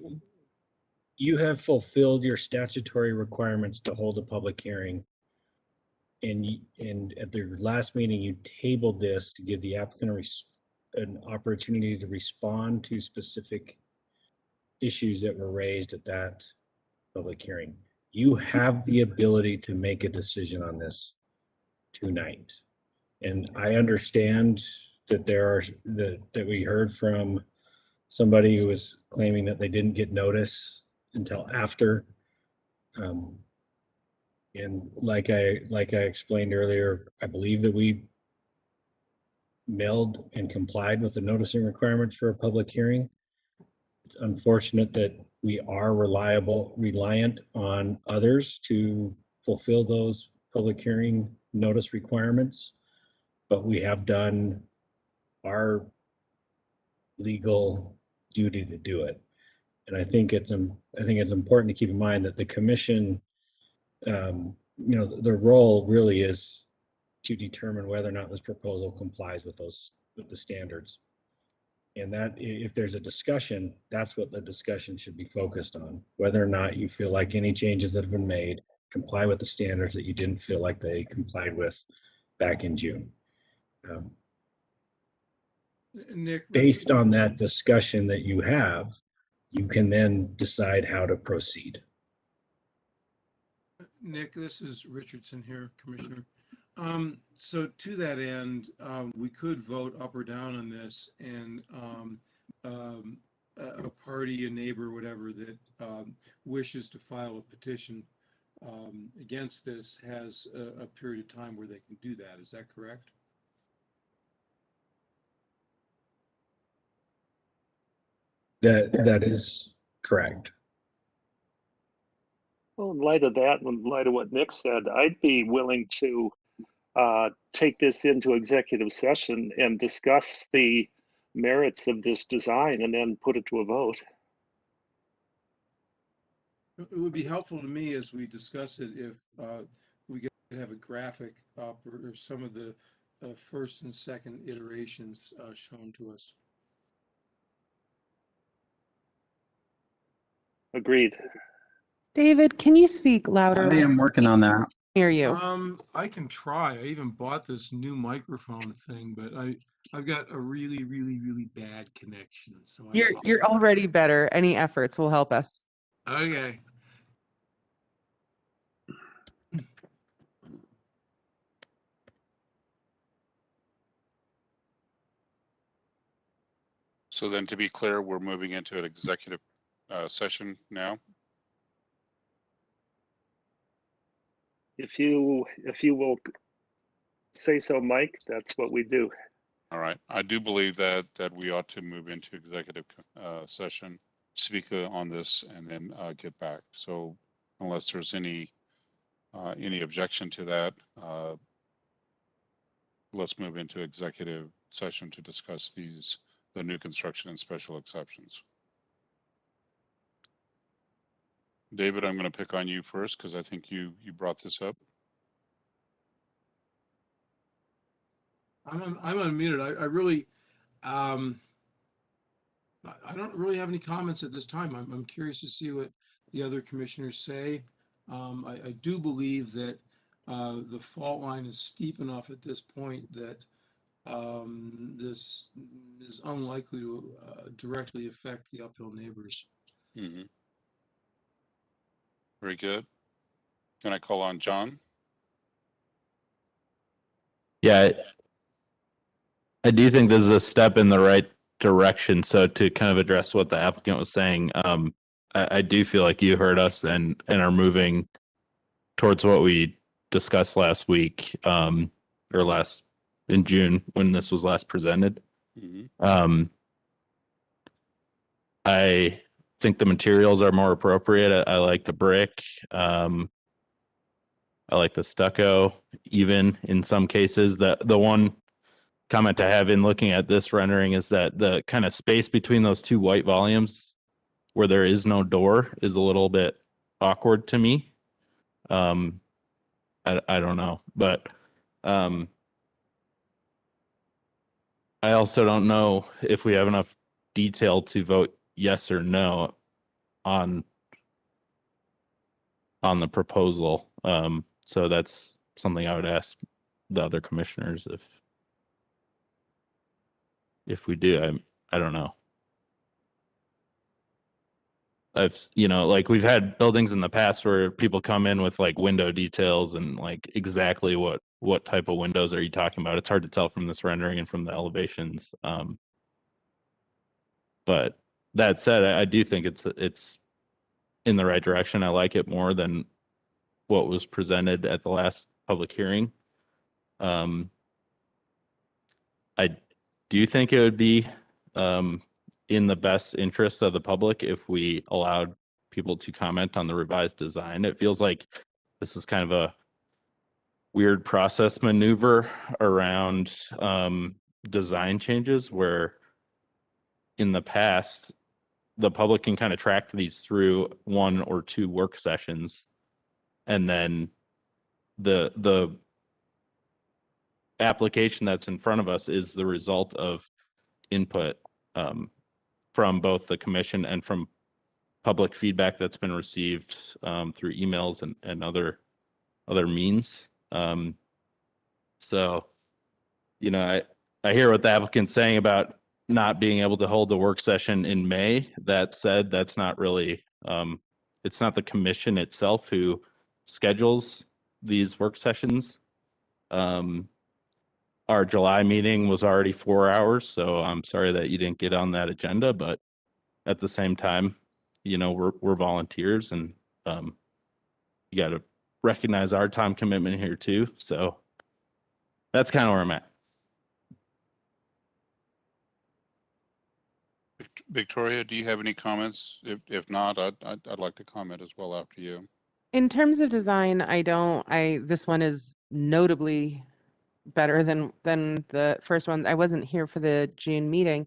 have fulfilled your statutory requirements to hold a public hearing. And at the last meeting, you tabled this to give the applicant an opportunity to respond to specific issues that were raised at that public hearing. You have the ability to make a decision on this tonight. And I understand that that we heard from somebody who was claiming that they didn't get notice until after. And like I explained earlier, I believe that we mailed and complied with the noticing requirements for a public hearing. It's unfortunate that we are reliant on others to fulfill those public hearing notice requirements, but we have done our legal duty to do it. And I think it's important to keep in mind that the commission, the role really is to determine whether or not this proposal complies with the standards. And that if there's a discussion, that's what the discussion should be focused on, whether or not you feel like any changes that have been made comply with the standards that you didn't feel like they complied with back in June. Nick, Based on that discussion that you have, you can then decide how to proceed. Nick, this is Richardson here, Commissioner. So to that end, we could vote up or down on this, and a party, a neighbor, whatever, that wishes to file a petition against this has a period of time where they can do that. Is that correct? That is correct. Well, in light of that, in light of what Nick said, I'd be willing to take this into executive session and discuss the merits of this design and then put it to a vote. It would be helpful to me as we discuss it if we could have a graphic up or some of the first and second iterations shown to us. Agreed. David, can you speak louder? I am working on that. hear you. I can try. I even bought this new microphone thing, but I've got a really, really, really bad connection. So You're already better. Any efforts will help us. Okay. So then to be clear, we're moving into an executive session now. If you will say so, Mike, that's what we do. All right. I do believe that we ought to move into executive session, speak on this, and then get back. So unless there's any objection to that, let's move into executive session to discuss the new construction and special exceptions. David, I'm going to pick on you first because I think you brought this up. I'm unmuted. I really, I don't really have any comments at this time. I'm curious to see what the other commissioners say. I do believe that the fault line is steep enough at this point that this is unlikely to directly affect the uphill neighbors. Mm-hmm. Very good. Can I call on John? Yeah, I do think this is a step in the right direction. So to kind of address what the applicant was saying, I do feel like you heard us and are moving towards what we discussed last week, or in June when this was last presented. Mm-hmm. I think the materials are more appropriate. I like the brick. I like the stucco, even in some cases. The one comment I have in looking at this rendering is that the kind of space between those two white volumes where there is no door is a little bit awkward to me. I don't know, but I also don't know if we have enough detail to vote yes or no on the proposal. So that's something I would ask the other commissioners if we do. I don't know. Like we've had buildings in the past where people come in with like window details and like exactly what type of windows are you talking about? It's hard to tell from this rendering and from the elevations. But that said, I do think it's in the right direction. I like it more than what was presented at the last public hearing. I do think it would be in the best interest of the public if we allowed people to comment on the revised design. It feels like this is kind of a weird process maneuver around design changes where in the past, the public can kind of track these through 1 or 2 work sessions. And then the application that's in front of us is the result of input from both the commission and from public feedback that's been received through emails and other means. So, I hear what the applicant's saying about not being able to hold the work session in May. That said, that's not really, it's not the commission itself who schedules these work sessions. Our July meeting was already 4 hours, so I'm sorry that you didn't get on that agenda, but at the same time, we're volunteers and you got to recognize our time commitment here too. So that's kind of where I'm at. Victoria, do you have any comments? If not, I'd like to comment as well after you. In terms of design, this one is notably better than the first one. I wasn't here for the June meeting,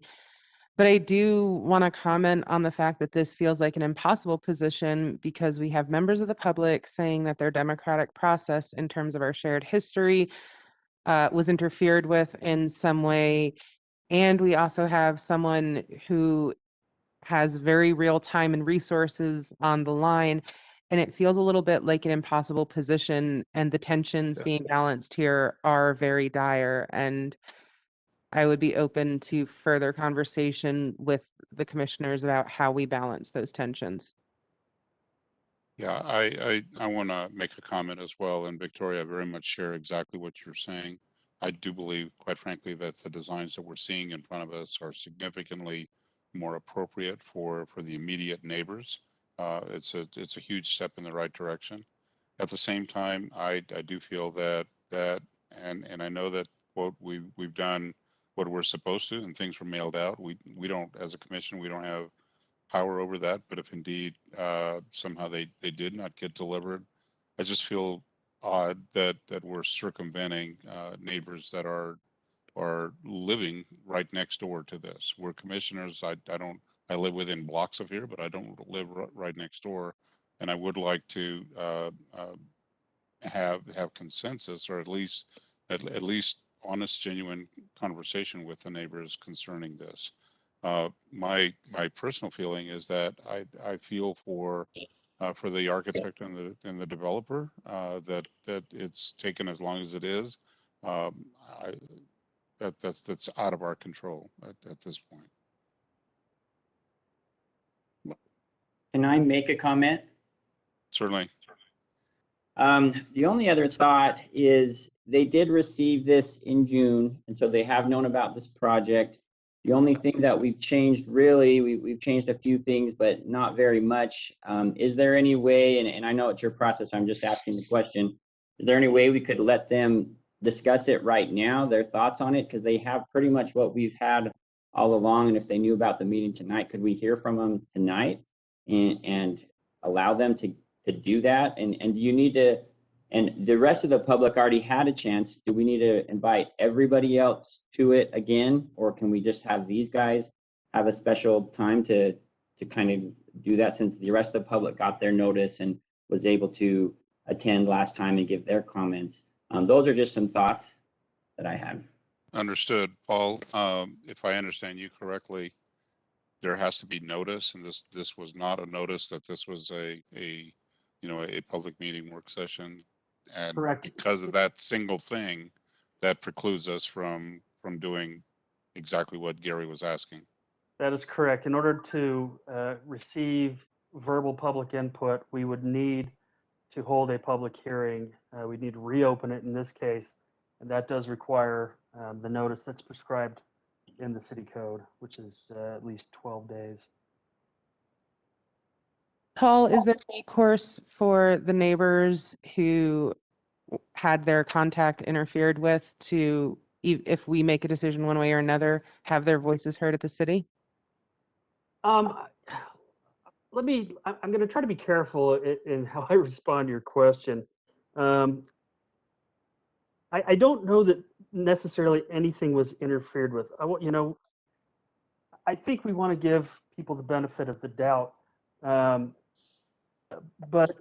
but I do want to comment on the fact that this feels like an impossible position because we have members of the public saying that their democratic process in terms of our shared history was interfered with in some way. And we also have someone who has very real time and resources on the line And it feels a little bit like an impossible position, and the tensions being balanced here are very dire. And I would be open to further conversation with the commissioners about how we balance those tensions. Yeah, I want to make a comment as well. And Victoria, I very much share exactly what you're saying. I do believe, quite frankly, that the designs that we're seeing in front of us are significantly more appropriate for the immediate neighbors. It's a huge step in the right direction. At the same time, I do feel that and I know that quote we've done what we're supposed to and things were mailed out. We don't, as a commission, we don't have power over that, but if indeed somehow they did not get delivered, I just feel odd that we're circumventing neighbors that are living right next door to this. We're commissioners. I live within blocks of here, but I don't live right next door, and I would like to have consensus, or at least honest, genuine conversation with the neighbors concerning this. My personal feeling is that I feel for the architect and the developer that it's taken as long as it is. I, that's out of our control at this point. Can I make a comment? Certainly. The only other thought is they did receive this in June, and so they have known about this project. The only thing that we've changed, really, we've changed a few things, but not very much. Is there any way, and I know it's your process, I'm just asking the question, is there any way we could let them discuss it right now, their thoughts on it? Because they have pretty much what we've had all along, and if they knew about the meeting tonight, could we hear from them tonight and allow them to do that? And do you need to, and the rest of the public already had a chance, do we need to invite everybody else to it again? Or can we just have these guys have a special time to kind of do that, since the rest of the public got their notice and was able to attend last time and give their comments? Those are just some thoughts that I had. Understood, Paul. If I understand you correctly, there has to be notice, and this was not a notice that this was a public meeting work session, and Correct. because of that single thing, that precludes us from doing exactly what Gary was asking. That is correct. In order to receive verbal public input, we would need to hold a public hearing. We'd need to reopen it in this case, and that does require the notice that's prescribed in the city code, which is at least 12 days. Paul, is there any course for the neighbors who had their contact interfered with to, if we make a decision one way or another, have their voices heard at the city? I'm going to try to be careful in how I respond to your question. I don't know that necessarily anything was interfered with. I think we want to give people the benefit of the doubt. But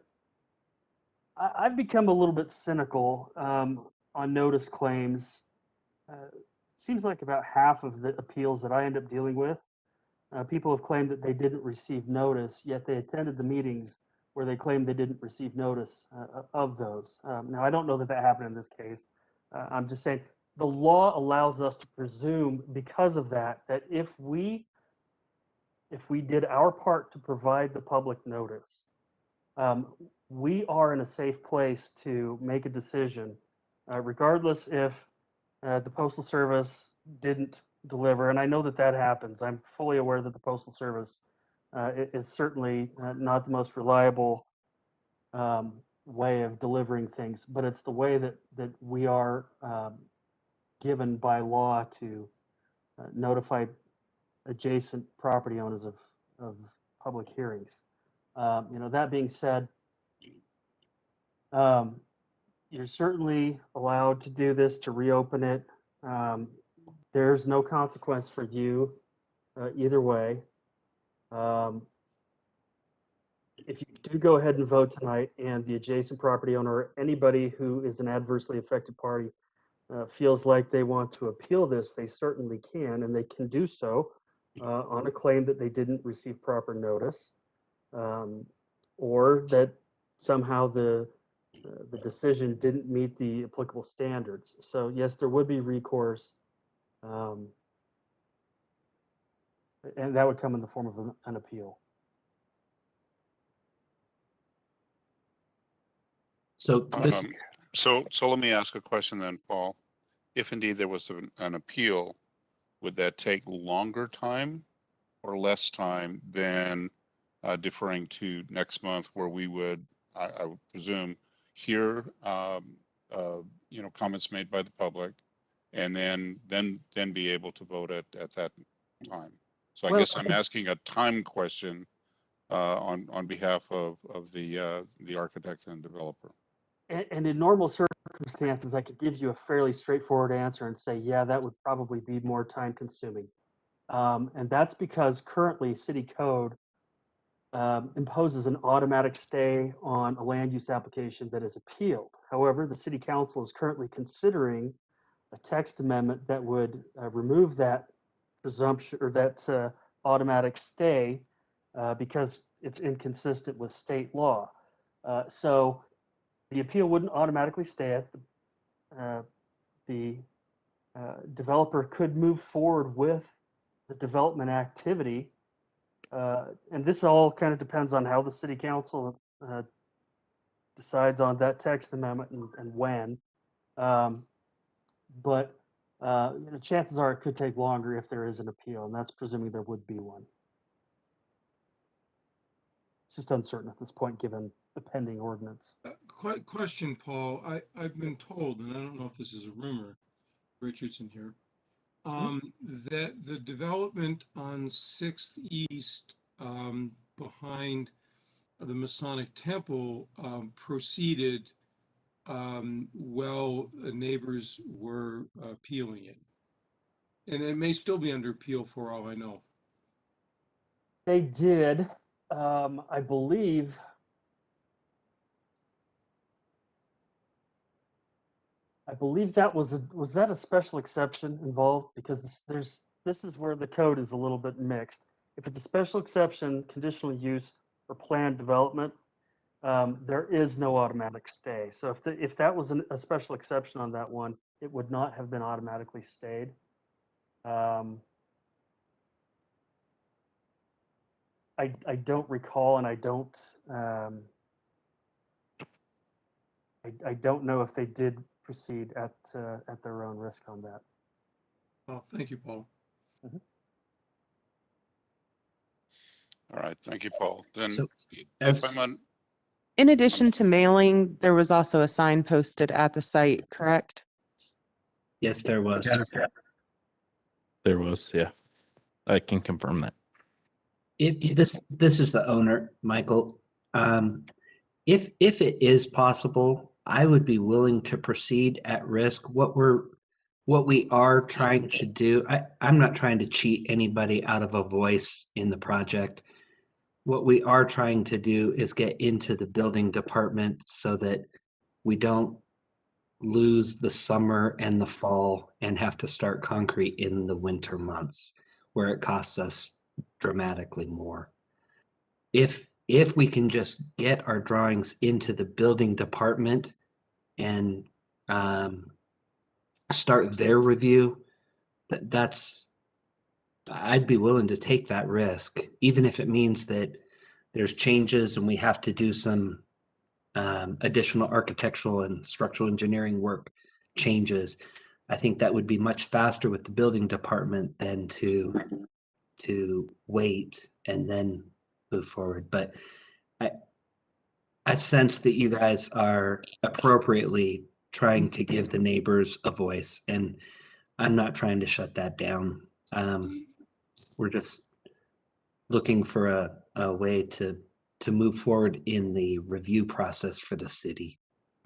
I've become a little bit cynical on notice claims. It seems like about half of the appeals that I end up dealing with, people have claimed that they didn't receive notice, yet they attended the meetings where they claimed they didn't receive notice of those. Now, I don't know that happened in this case. I'm just saying the law allows us to presume, because of that if we did our part to provide the public notice, we are in a safe place to make a decision, regardless if the Postal Service didn't deliver. And I know that happens. I'm fully aware that the Postal Service is certainly not the most reliable way of delivering things, but it's the way that we are given by law to notify adjacent property owners of public hearings. That being said, you're certainly allowed to do this, to reopen it. There's no consequence for you either way. If you do go ahead and vote tonight, and the adjacent property owner or anybody who is an adversely affected party feels like they want to appeal this, they certainly can, and they can do so on a claim that they didn't receive proper notice, or that somehow the decision didn't meet the applicable standards. So yes, there would be recourse, and that would come in the form of an appeal. So this, So let me ask a question then, Paul. If indeed there was an appeal, would that take longer time or less time than deferring to next month, where we would, I would presume, hear comments made by the public, and then be able to vote at that time? So I guess I'm asking a time question on behalf of the architect and developer. And in normal circumstances, I could give you a fairly straightforward answer and say, yeah, that would probably be more time consuming. And that's because currently city code imposes an automatic stay on a land use application that is appealed. However, the city council is currently considering a text amendment that would remove that presumption or that automatic stay because it's inconsistent with state law. So the appeal wouldn't automatically stay at the developer could move forward with the development activity. And this all kind of depends on how the city council decides on that text amendment and when. But chances are it could take longer if there is an appeal, and that's presuming there would be one. It's just uncertain at this point, given the pending ordinance. Question, Paul. I've been told, and I don't know if this is a rumor, Richardson here, that the development on 6th East behind the Masonic Temple proceeded while neighbors were appealing it. And it may still be under appeal for all I know. They did, I believe. I believe that was that a special exception involved, because this is where the code is a little bit mixed. If it's a special exception, conditional use, or planned development, there is no automatic stay. So if that was a special exception on that one, it would not have been automatically stayed. I don't recall, and I don't know if they did proceed at their own risk on that. Oh, thank you, Paul. Mm-hmm. All right, thank you, Paul. Then, So, if I'm on, In addition to mailing, there was also a sign posted at the site, correct? yes, there was. There was, yeah. I can confirm that. This is the owner, Michael. If it is possible, I would be willing to proceed at risk. What we are trying to do, I'm not trying to cheat anybody out of a voice in the project. What we are trying to do is get into the building department so that we don't lose the summer and the fall and have to start concrete in the winter months where it costs us dramatically more. If we can just get our drawings into the building department and start their review, I'd be willing to take that risk, even if it means that there's changes and we have to do some additional architectural and structural engineering work changes. I think that would be much faster with the building department than to wait and then move forward. But I sense that you guys are appropriately trying to give the neighbors a voice, and I'm not trying to shut that down. We're just looking for a way to move forward in the review process for the city.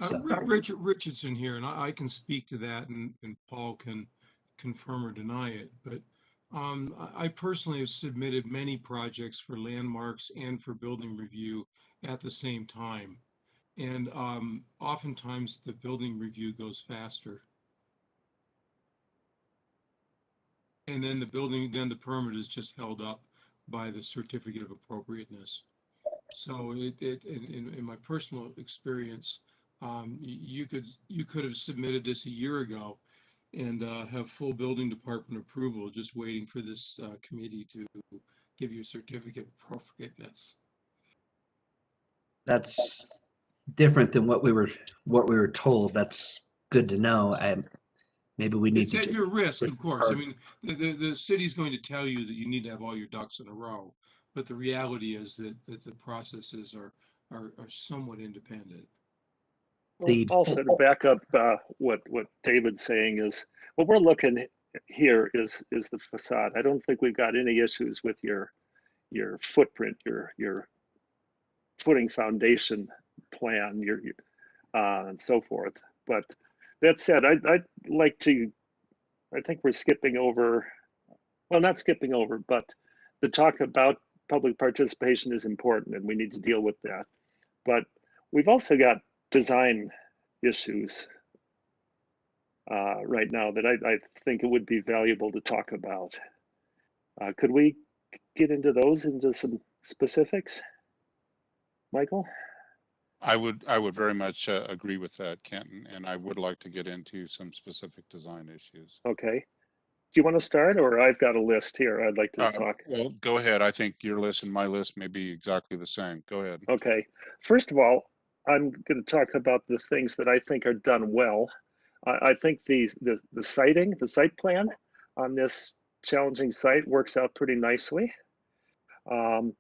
So. Richardson here, and I can speak to that, and Paul can confirm or deny it. But I personally have submitted many projects for landmarks and for building review at the same time. And oftentimes the building review goes faster. And then the permit is just held up by the certificate of appropriateness. So in my personal experience, you could have submitted this a year ago and have full building department approval, just waiting for this committee to give you a certificate of appropriateness. That's different than what we were told. That's good to know. Maybe we need It's to at just. your risk, of course. I mean, the city's going to tell you that you need to have all your ducks in a row, but the reality is that the processes are somewhat independent. Well, also to back up what David's saying is, what we're looking here is the facade. I don't think we've got any issues with your footprint, your footing foundation plan, your and so forth. But that said, I'd like to. I think we're skipping over. Well, not skipping over, but the talk about public participation is important, and we need to deal with that. But we've also got design issues right now that I think it would be valuable to talk about. Could we get into some specifics, Michael? I would very much agree with that, Kenton, and I would like to get into some specific design issues. Okay. Do you want to start, or I've got a list here I'd like to talk? Well, go ahead. I think your list and my list may be exactly the same. Go ahead. Okay. First of all, I'm going to talk about the things that I think are done well. I think the site plan on this challenging site works out pretty nicely. The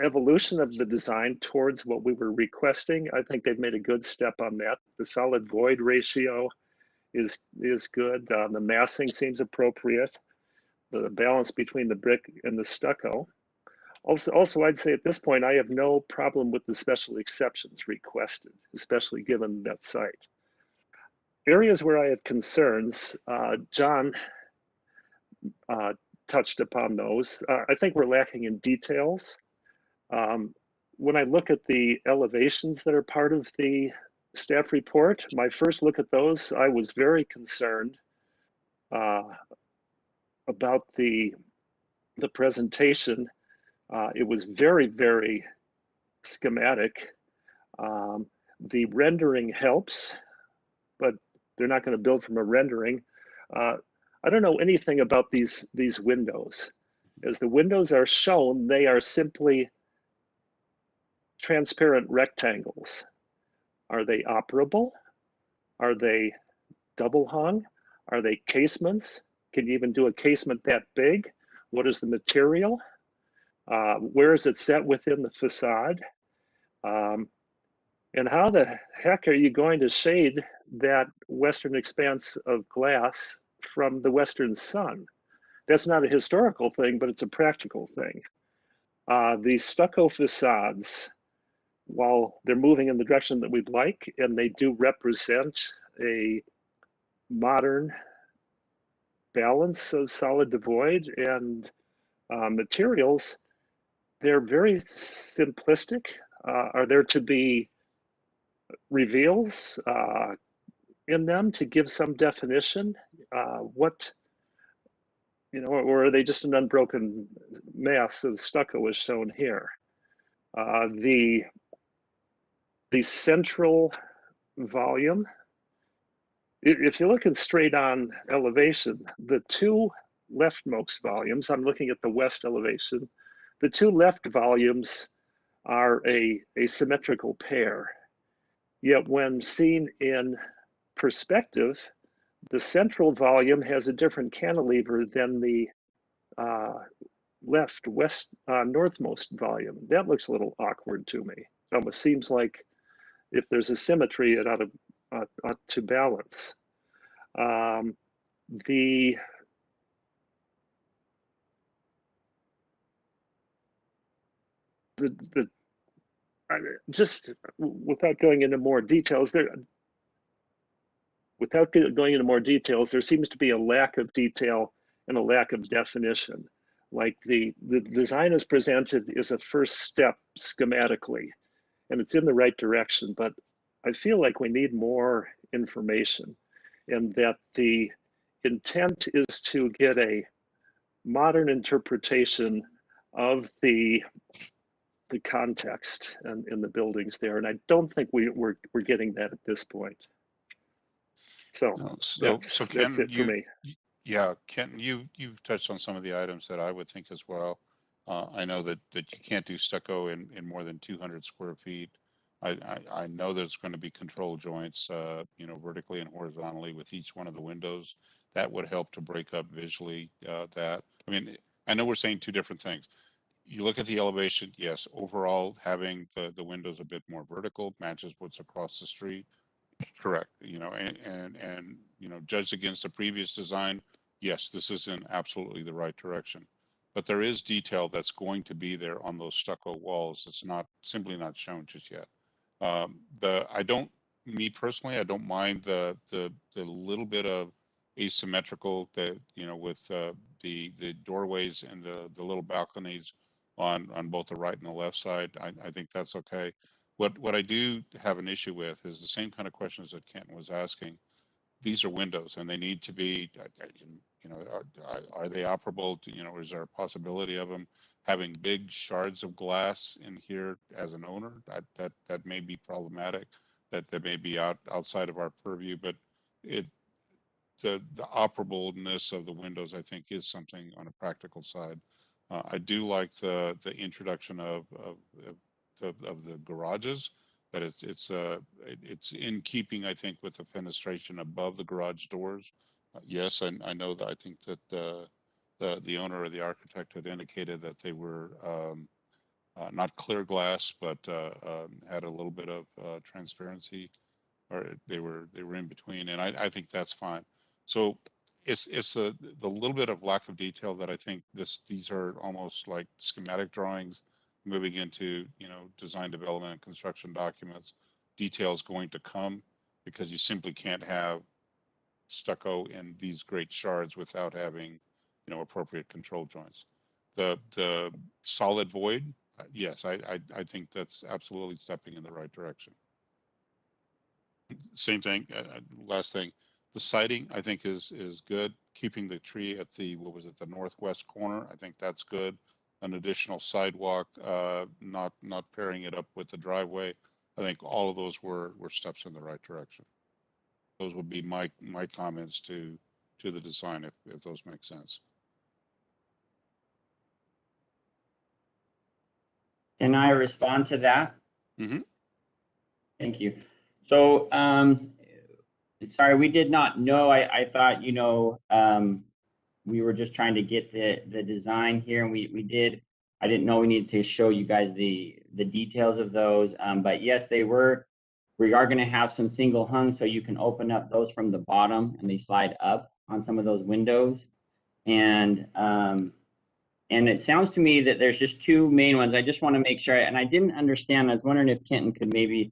evolution of the design towards what we were requesting, I think they've made a good step on that. The solid void ratio is good. The massing seems appropriate. The balance between the brick and the stucco. Also, I'd say at this point, I have no problem with the special exceptions requested, especially given that site. Areas where I have concerns, John touched upon those. I think we're lacking in details. When I look at the elevations that are part of the staff report, my first look at those, I was very concerned about the presentation. It was very, very schematic. The rendering helps, but they're not going to build from a rendering. I don't know anything about these windows. As the windows are shown, they are simply transparent rectangles. Are they operable? Are they double hung? Are they casements? Can you even do a casement that big? What is the material? Where is it set within the facade? And how the heck are you going to shade that western expanse of glass from the western sun? That's not a historical thing, but it's a practical thing. The stucco facades, while they're moving in the direction that we'd like, and they do represent a modern balance of solid to void and materials, they're very simplistic. Are there to be reveals in them to give some definition? Or are they just an unbroken mass of stucco as shown here? The central volume, if you're looking straight on elevation, the two leftmost volumes, I'm looking at the west elevation, the two left volumes are a symmetrical pair. Yet when seen in perspective, the central volume has a different cantilever than the northmost volume. That looks a little awkward to me. It almost seems like if there's a symmetry, it ought to balance. Just without going into more details, there seems to be a lack of detail and a lack of definition. Like the design as presented is a first step schematically, and it's in the right direction, but I feel like we need more information, and that the intent is to get a modern interpretation of the context and in the buildings there. And I don't think we're getting that at this point. So So that's Ken, it for me. yeah, Ken, you've touched on some of the items that I would think as well. I know that you can't do stucco in more than 200 square feet. I know there's going to be control joints, you know, vertically and horizontally with each one of the windows. That would help to break up visually that. I mean, I know we're saying two different things. You look at the elevation, yes, overall having the windows a bit more vertical matches what's across the street. Correct. You know, and you know, judged against the previous design, yes, this is in absolutely the right direction. But there is detail that's going to be there on those stucco walls. It's not simply not shown just yet. Me personally, I don't mind the little bit of asymmetrical that, you know, with the doorways and the little balconies on both the right and the left side. I think that's okay. What I do have an issue with is the same kind of questions that Kenton was asking. These are windows and they need to be, you know, are they operable? You know, is there a possibility of them having big shards of glass in here as an owner? That may be problematic. That may be outside of our purview, but the operableness of the windows, I think, is something on a practical side. I do like the introduction of the garages, that it's in keeping, I think, with the fenestration above the garage doors. Yes, I know that I think that the owner or the architect had indicated that they were not clear glass, but had a little bit of transparency, or they were in between, and I think that's fine. So it's the little bit of lack of detail that I think these are almost like schematic drawings moving into, you know, design development and construction documents. Details going to come, because you simply can't have stucco in these great shards without having, you know, appropriate control joints. The solid void, yes, I think that's absolutely stepping in the right direction. Same thing, last thing, the siding I think is good. Keeping the tree at the, what was it, the northwest corner, I think that's good. An additional sidewalk, not pairing it up with the driveway. I think all of those were steps in the right direction. Those would be my comments to the design, if those make sense. Can I respond to that? Mm-hmm. Thank you. So, sorry, we did not know. I thought, you know, we were just trying to get the design here, and we did. I didn't know we needed to show you guys the details of those. But yes, we are going to have some single hung, so you can open up those from the bottom and they slide up on some of those windows. And it sounds to me that there's just two main ones. I just want to make sure, and I didn't understand. I was wondering if Kenton could maybe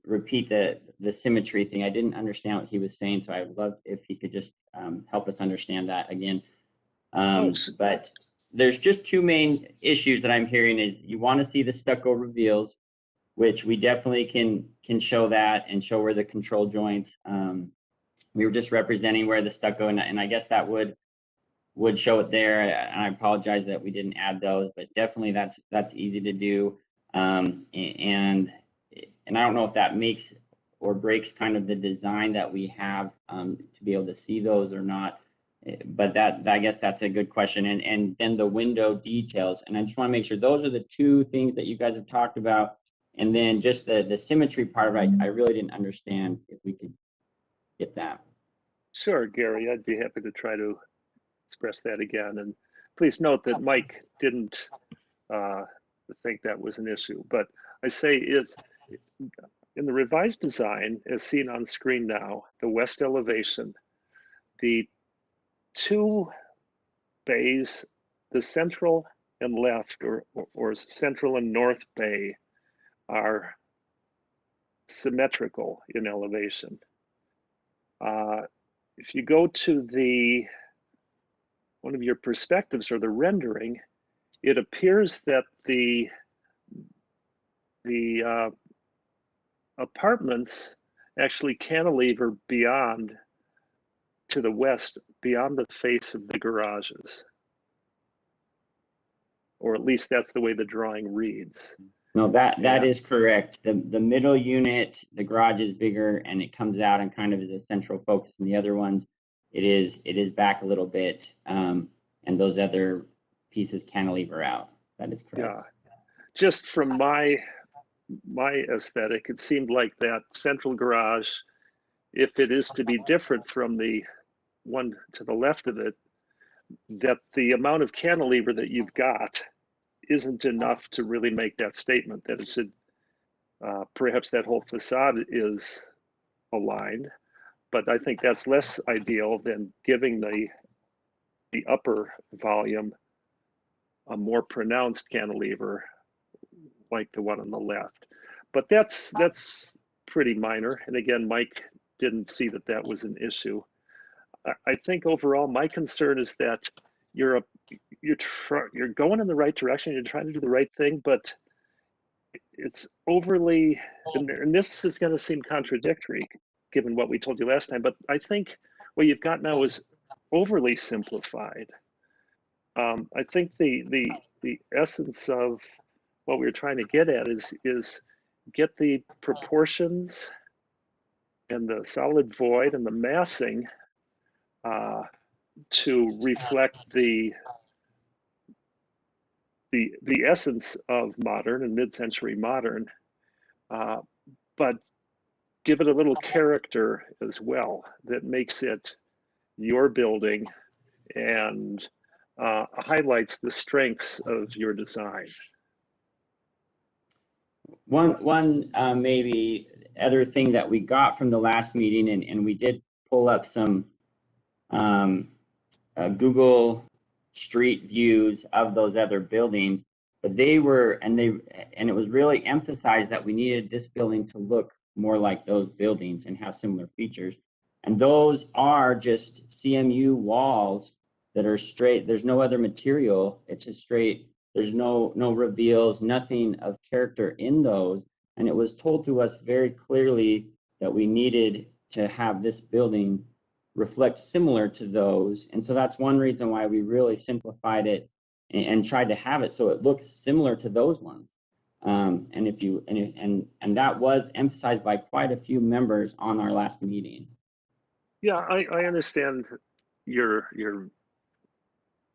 repeat the symmetry thing. I didn't understand what he was saying, so I would love if he could just help us understand that again. But there's just two main issues that I'm hearing. Is you want to see the stucco reveals, which we definitely can show that and show where the control joints. We were just representing where the stucco, and I guess that would show it there. And I apologize that we didn't add those, but definitely that's easy to do. And I don't know if that makes or breaks kind of the design that we have to be able to see those or not. But I guess that's a good question. And then the window details. And I just want to make sure those are the two things that you guys have talked about. And then just the symmetry part of it, I really didn't understand if we could get that. Sure, Gary, I'd be happy to try to express that again. And please note that Mike didn't think that was an issue. But I say is, in the revised design, as seen on screen now, the west elevation, the two bays, the central and left, or central and north bay, are symmetrical in elevation. If you go to one of your perspectives or the rendering, it appears that the apartments actually cantilever beyond, to the west, beyond the face of the garages. or at least that's the way the drawing reads. No, that Yeah. is correct. The middle unit, the garage is bigger and it comes out and kind of is a central focus. And the other ones, it is back a little bit, and those other pieces cantilever out. That is correct. Yeah, just from my aesthetic, it seemed like that central garage, if it is to be different from the one to the left of it, that the amount of cantilever that you've got isn't enough to really make that statement that it should, perhaps that whole facade is aligned, but I think that's less ideal than giving the upper volume a more pronounced cantilever like the one on the left. But that's pretty minor. And again, Mike didn't see that that was an issue. I think overall, my concern is that you're going in the right direction. You're trying to do the right thing, but it's overly, and this is going to seem contradictory given what we told you last time, but I think what you've got now is overly simplified. I think the essence of what we were trying to get at is get the proportions and the solid void and the massing to reflect the essence of modern and mid-century modern, but give it a little character as well that makes it your building and highlights the strengths of your design. One maybe other thing that we got from the last meeting, and we did pull up some Google Street views of those other buildings, but it was really emphasized that we needed this building to look more like those buildings and have similar features. And those are just CMU walls that are straight. There's no other material. It's just straight. There's no reveals, nothing of character in those. And it was told to us very clearly that we needed to have this building reflect similar to those. And so that's one reason why we really simplified it and tried to have it so it looks similar to those ones. And that was emphasized by quite a few members on our last meeting. Yeah, I understand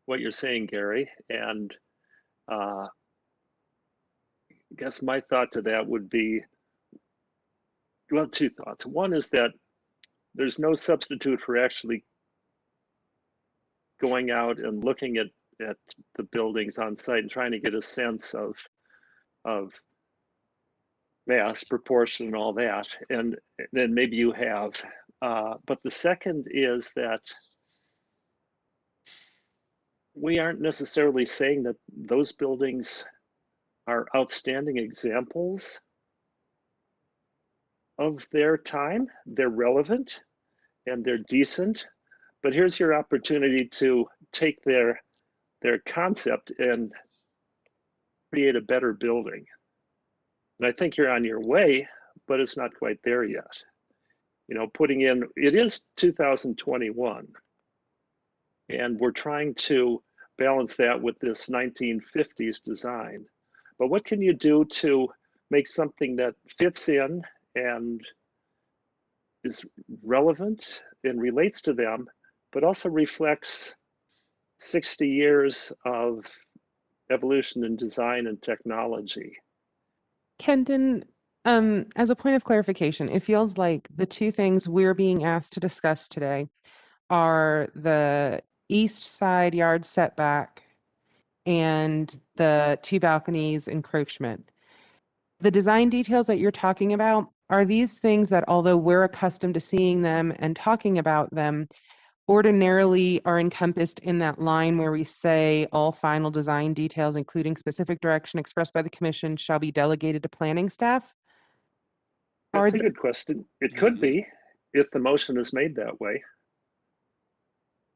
what you're saying, Gary, and I guess my thought to that would be, well, two thoughts. One is that there's no substitute for actually going out and looking at the buildings on site and trying to get a sense of mass, proportion, and all that. And then maybe you have. But the second is that we aren't necessarily saying that those buildings are outstanding examples of their time. They're relevant and they're decent, but here's your opportunity to take their concept and create a better building. And I think you're on your way, but it's not quite there yet. You know, putting in, it is 2021, and we're trying to balance that with this 1950s design. But what can you do to make something that fits in and is relevant and relates to them, but also reflects 60 years of evolution in design and technology? Kenton, as a point of clarification, it feels like the two things we're being asked to discuss today are the east side yard setback and the two balconies encroachment. The design details that you're talking about, are these things that, although we're accustomed to seeing them and talking about them, ordinarily are encompassed in that line where we say all final design details, including specific direction expressed by the commission, shall be delegated to planning staff? That's a good question. It could be if the motion is made that way.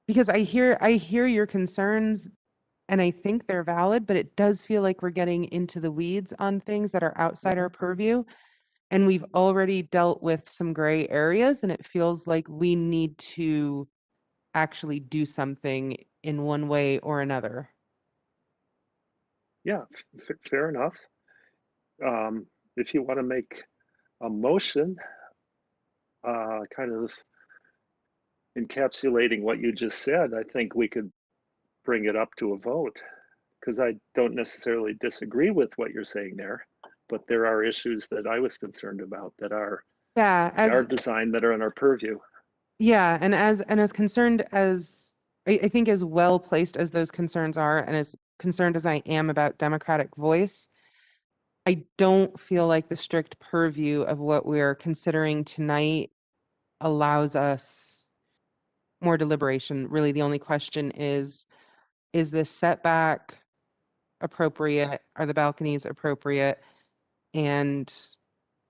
Because I hear your concerns and I think they're valid, but it does feel like we're getting into the weeds on things that are outside our purview. And we've already dealt with some gray areas, and it feels like we need to actually do something in one way or another. Yeah, fair enough. If you want to make a motion, kind of encapsulating what you just said, I think we could bring it up to a vote, because I don't necessarily disagree with what you're saying there, but there are issues that I was concerned about that are Yeah, our as design that are in our purview. yeah, and as concerned as I think as well placed as those concerns are, and as concerned as I am about democratic voice, I don't feel like the strict purview of what we're considering tonight allows us more deliberation. Really, the only question is this setback appropriate? Are the balconies appropriate? And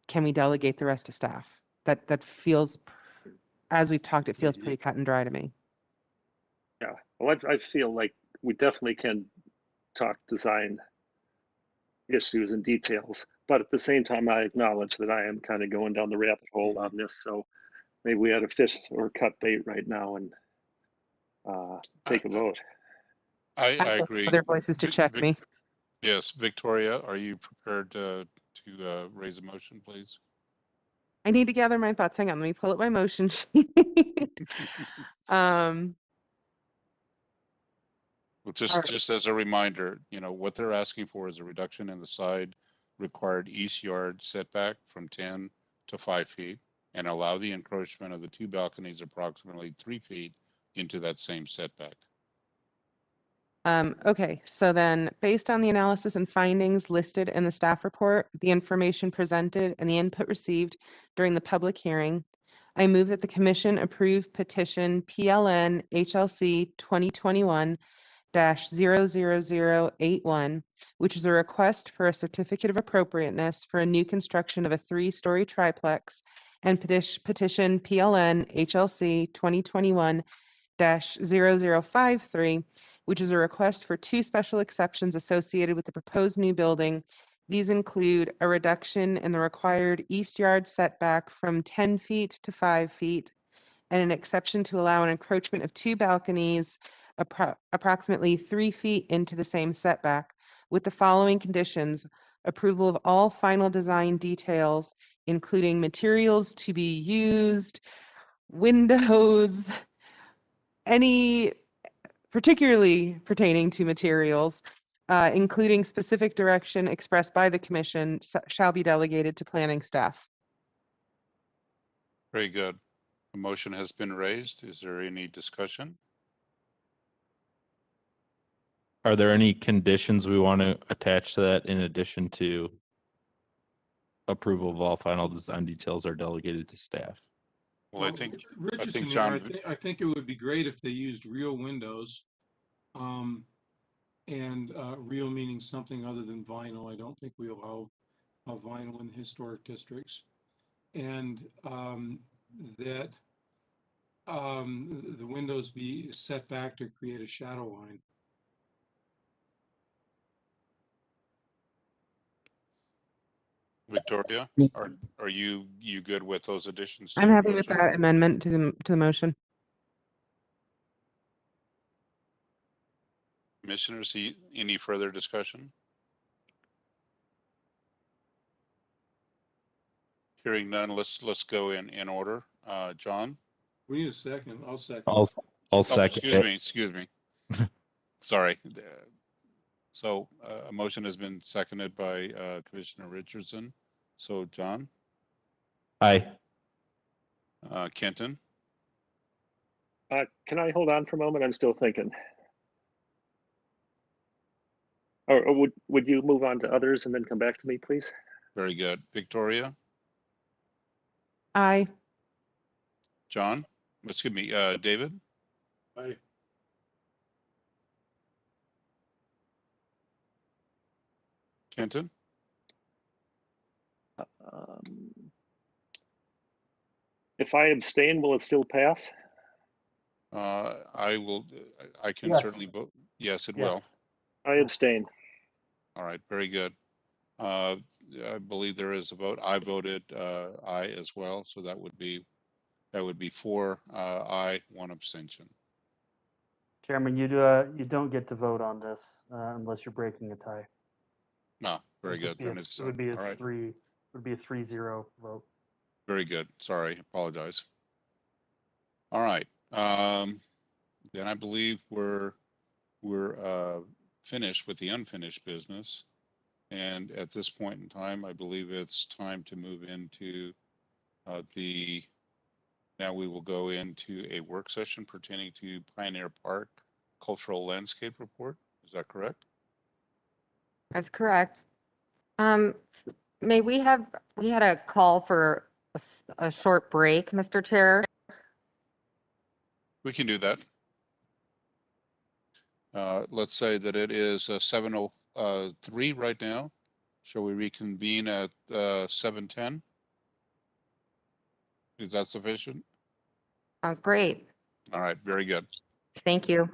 can we delegate the rest to staff? That feels, as we've talked, it feels pretty cut and dry to me. Yeah, well, I feel like we definitely can talk design issues and details, but at the same time, I acknowledge that I am kind of going down the rabbit hole on this. So maybe we had to fish or cut bait right now and take a vote. I agree. Other voices to check me. Yes, Victoria, are you prepared to raise a motion, please? I need to gather my thoughts. Hang on, let me pull up my motion sheet. Well, just as a reminder, what they're asking for is a reduction in the side required east yard setback from 10 to 5 feet and allow the encroachment of the two balconies approximately 3 feet into that same setback. Okay, so then based on the analysis and findings listed in the staff report, the information presented and the input received during the public hearing, I move that the commission approve petition PLN HLC 2021-00081, which is a request for a certificate of appropriateness for a new construction of a 3-story triplex, and petition PLN HLC 2021-0053, which is a request for 2 special exceptions associated with the proposed new building. These include a reduction in the required east yard setback from 10 feet to 5 feet, and an exception to allow an encroachment of 2 balconies approximately 3 feet into the same setback, with the following conditions: approval of all final design details, including materials to be used, windows, any particularly pertaining to materials, including specific direction expressed by the commission, shall be delegated to planning staff. Very good. A motion has been raised. Is there any discussion? Are there any conditions we want to attach to that in addition to approval of all final design details are delegated to staff? Well, I think Richardson, John. I think it would be great if they used real windows, and real meaning something other than vinyl. I don't think we allow vinyl in historic districts, and that the windows be set back to create a shadow line. Victoria, are you good with those additions to I'm your happy with motion? that amendment to the motion. Commissioners, any further discussion? Hearing none, let's go in order. John? We need a second. I'll second. I'll second it. Excuse me. Sorry. So a motion has been seconded by Commissioner Richardson. So John? Aye. Kenton? Can I hold on for a moment? I'm still thinking. Or would you move on to others and then come back to me, please? Very good. Victoria? Aye. John? Excuse me, David? Aye. Kenton? If I abstain, will it still pass? I can Yes. certainly vote. Yes, it Yes. will. I abstain. All right, very good. I believe there is a vote. I voted aye as well, so that would be 4 aye, 1 abstention. Chairman, you don't get to vote on this unless you're breaking a tie. No, very It'd just good. be a- Then it's, It would be a all right, 3-0 vote. very good. Sorry, apologize. All right. Then I believe we're finished with the unfinished business. And at this point in time, I believe it's time to move into now we will go into a work session pertaining to Pioneer Park Cultural Landscape Report. Is that correct? That's correct. May we had a call for a short break, Mr. Chair. We can do that. Let's say that it is 7:03 right now. Shall we reconvene at 7:10? Is that sufficient? Sounds great. All right, very good. Thank you.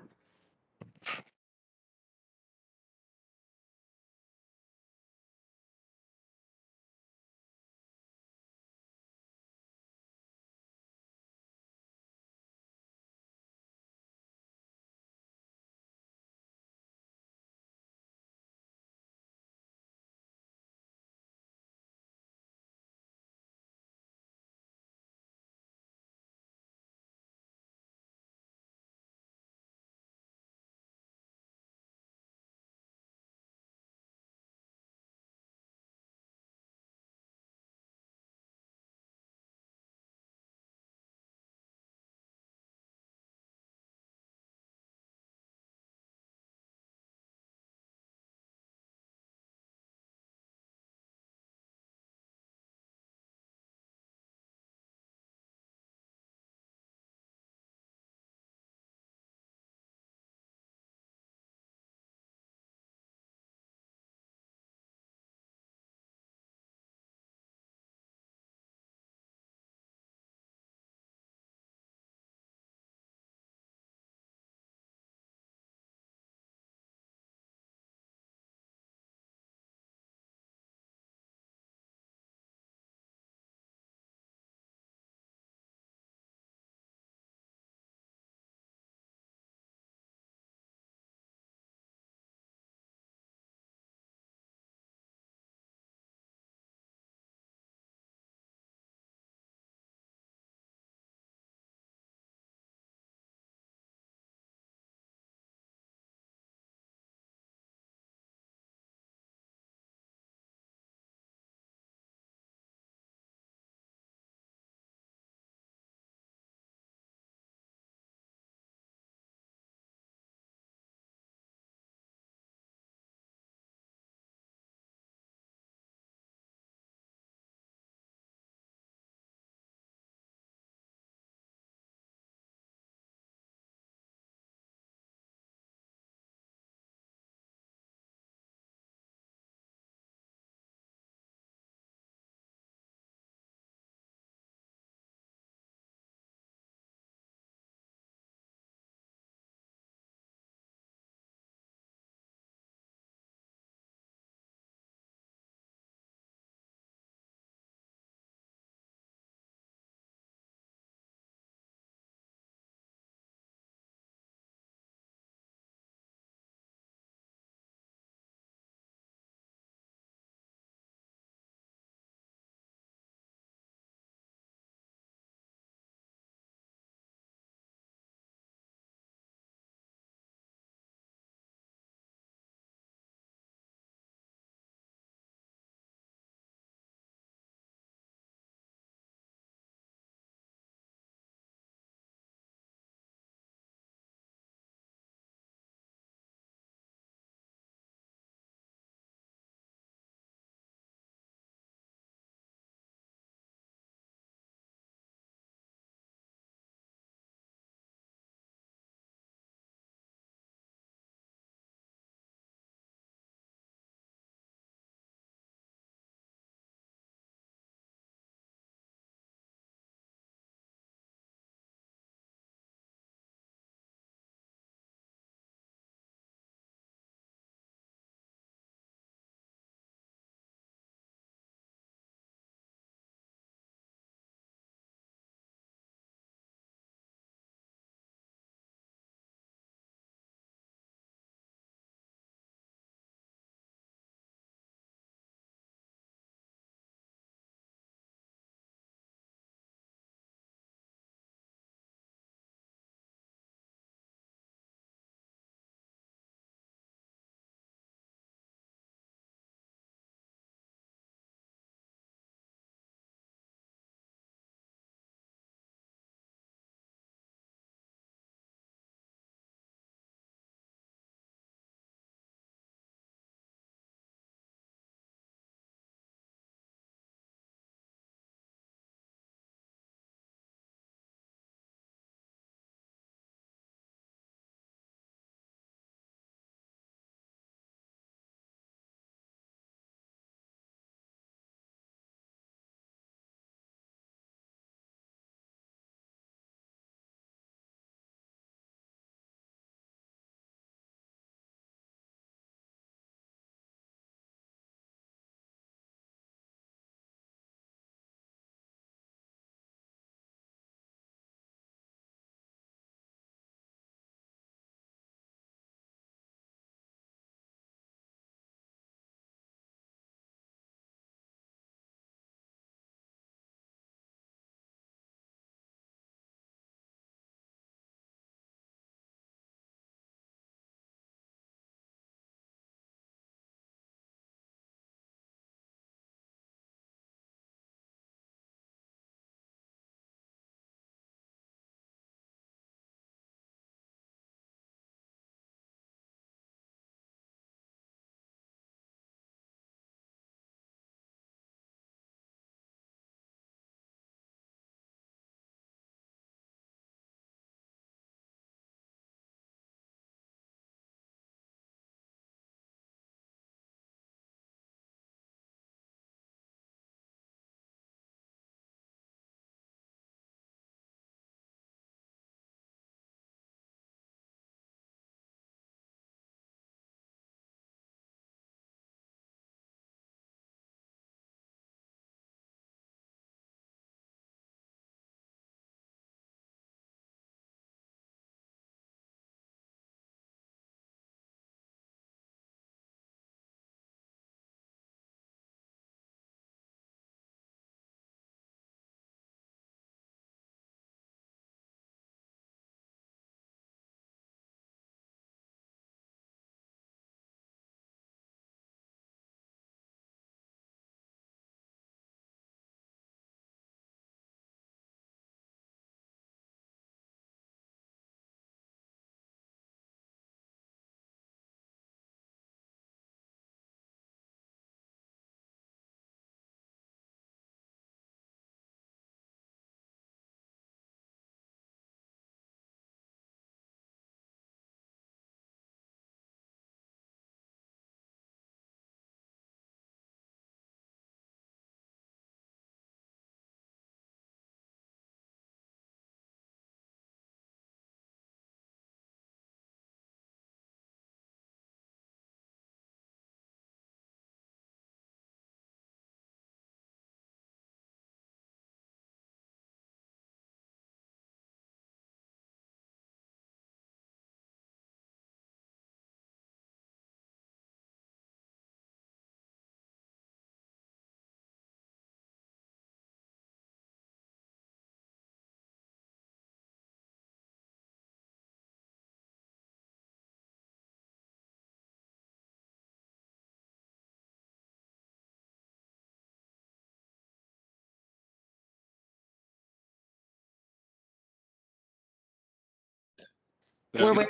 Then,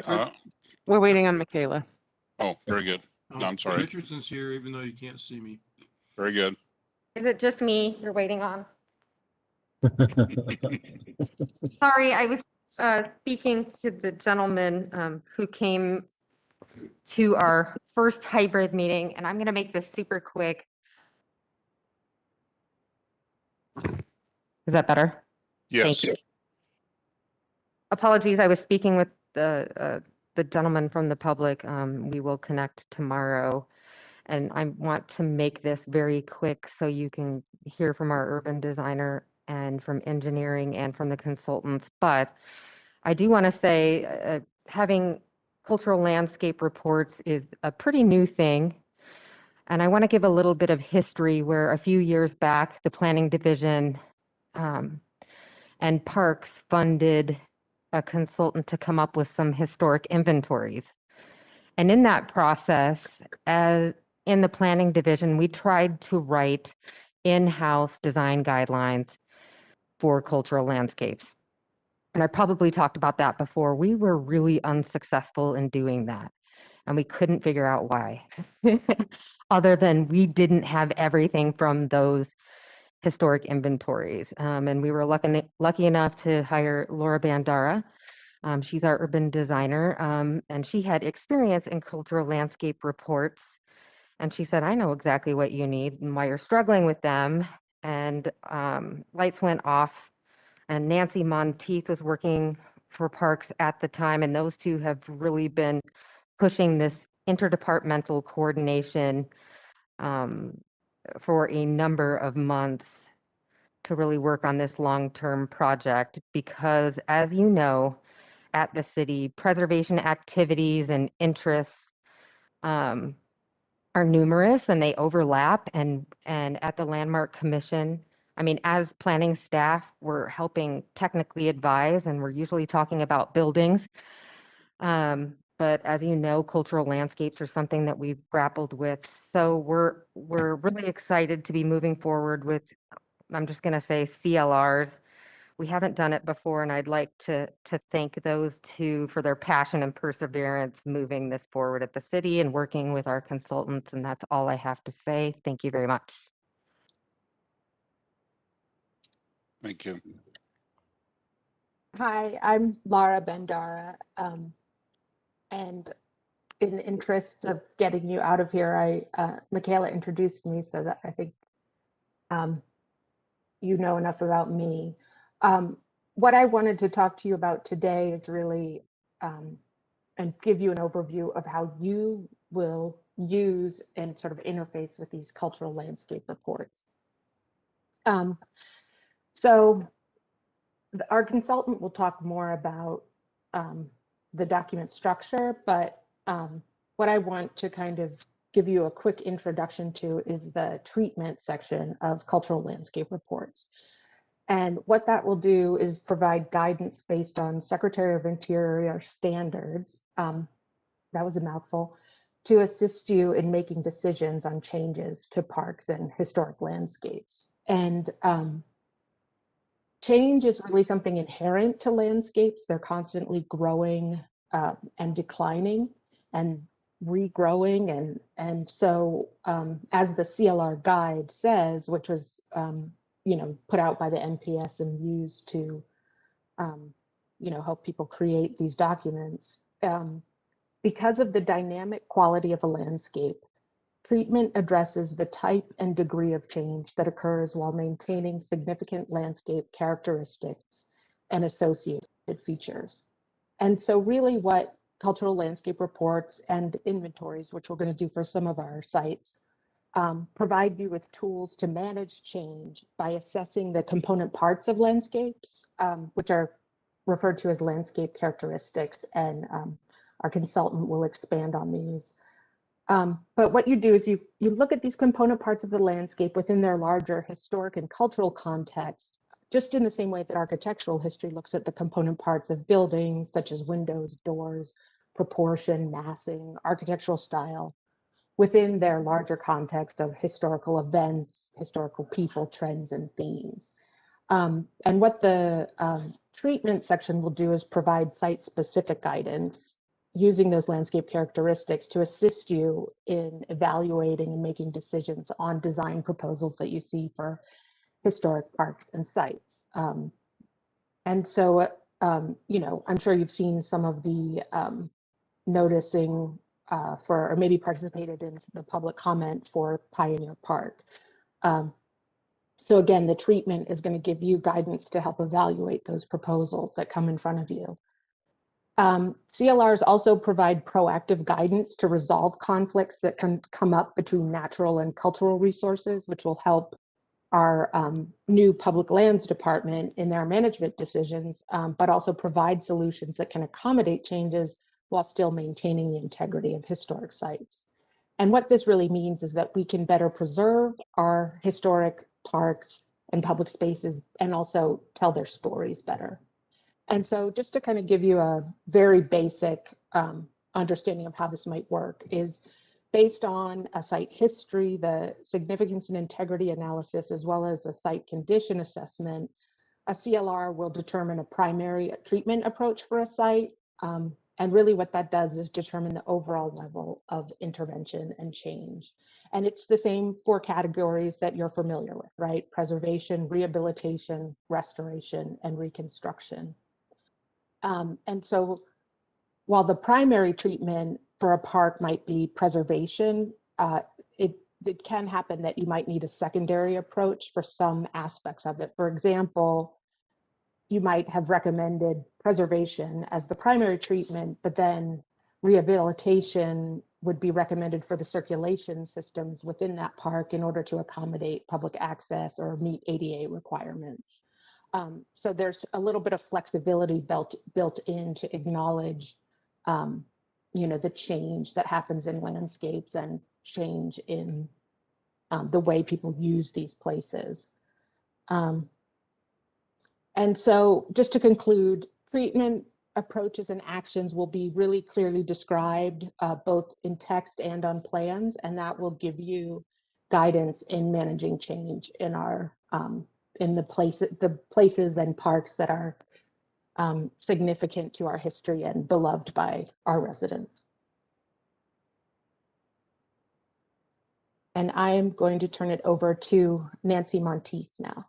We're waiting on Michaela. Oh, very good. No, I'm sorry. Richardson's here, even though you can't see me. Very good. Is it just me you're waiting on? Sorry, I was speaking to the gentleman who came to our first hybrid meeting, and I'm going to make this super quick. Is that better? Yes. Thank you. Apologies, I was speaking with the gentleman from the public. We will connect tomorrow, and I want to make this very quick so you can hear from our urban designer and from engineering and from the consultants. But I do want to say having cultural landscape reports is a pretty new thing. And I want to give a little bit of history where a few years back, the planning division and parks funded a consultant to come up with some historic inventories. And in that process, as in the planning division, we tried to write in-house design guidelines for cultural landscapes. And I probably talked about that before. We were really unsuccessful in doing that. And we couldn't figure out why, other than we didn't have everything from those historic inventories. And we were lucky enough to hire Laura Bandara. She's our urban designer, and she had experience in cultural landscape reports. And she said, I know exactly what you need and why you're struggling with them. And lights went off, and Nancy Monteith was working for Parks at the time. And those two have really been pushing this interdepartmental coordination for a number of months to really work on this long-term project, because as you know, at the city, preservation activities and interests are numerous and they overlap. And at the Landmark Commission, I mean, as planning staff, we're helping technically advise, and we're usually talking about buildings. But as you know, cultural landscapes are something that we've grappled with. So we're really excited to be moving forward with, I'm just going to say, CLRs. We haven't done it before, and I'd like to thank those two for their passion and perseverance moving this forward at the city and working with our consultants. And that's all I have to say. Thank you very much. Thank you. Hi, I'm Laura Bandara. And in the interest of getting you out of here, Michaela introduced me so that I think you know enough about me. What I wanted to talk to you about today is really and give you an overview of how you will use and sort of interface with these cultural landscape reports. So our consultant will talk more about the document structure, but what I want to kind of give you a quick introduction to is the treatment section of cultural landscape reports. And what that will do is provide guidance based on Secretary of Interior standards, that was a mouthful, to assist you in making decisions on changes to parks and historic landscapes. And change is really something inherent to landscapes. They're constantly growing and declining and regrowing. And so as the CLR guide says, which was put out by the NPS and used to help people create these documents, because of the dynamic quality of a landscape, treatment addresses the type and degree of change that occurs while maintaining significant landscape characteristics and associated features. And so really what cultural landscape reports and inventories, which we're going to do for some of our sites, provide you with tools to manage change by assessing the component parts of landscapes, which are referred to as landscape characteristics, and our consultant will expand on these. But what you do is you look at these component parts of the landscape within their larger historic and cultural context, just in the same way that architectural history looks at the component parts of buildings, such as windows, doors, proportion, massing, architectural style, within their larger context of historical events, historical people, trends, and themes. And what the treatment section will do is provide site-specific guidance using those landscape characteristics to assist you in evaluating and making decisions on design proposals that you see for historic parks and sites. And so, you know, I'm sure you've seen some of the noticing or maybe participated in the public comment for Pioneer Park. So again, the treatment is going to give you guidance to help evaluate those proposals that come in front of you. CLRs also provide proactive guidance to resolve conflicts that can come up between natural and cultural resources, which will help our new public lands department in their management decisions, but also provide solutions that can accommodate changes while still maintaining the integrity of historic sites. And what this really means is that we can better preserve our historic parks and public spaces and also tell their stories better. And so just to kind of give you a very basic understanding of how this might work is based on a site history, the significance and integrity analysis, as well as a site condition assessment, a CLR will determine a primary treatment approach for a site. And really what that does is determine the overall level of intervention and change. And it's the same 4 categories that you're familiar with, right? Preservation, rehabilitation, restoration, and reconstruction. And so while the primary treatment for a park might be preservation, it can happen that you might need a secondary approach for some aspects of it. For example, you might have recommended preservation as the primary treatment, but then rehabilitation would be recommended for the circulation systems within that park in order to accommodate public access or meet ADA requirements. So there's a little bit of flexibility built in to acknowledge, you know, the change that happens in landscapes and change in the way people use these places. And so just to conclude, treatment approaches and actions will be really clearly described both in text and on plans, and that will give you guidance in managing change in our in the places and parks that are significant to our history and beloved by our residents. And I am going to turn it over to Nancy Monteith now.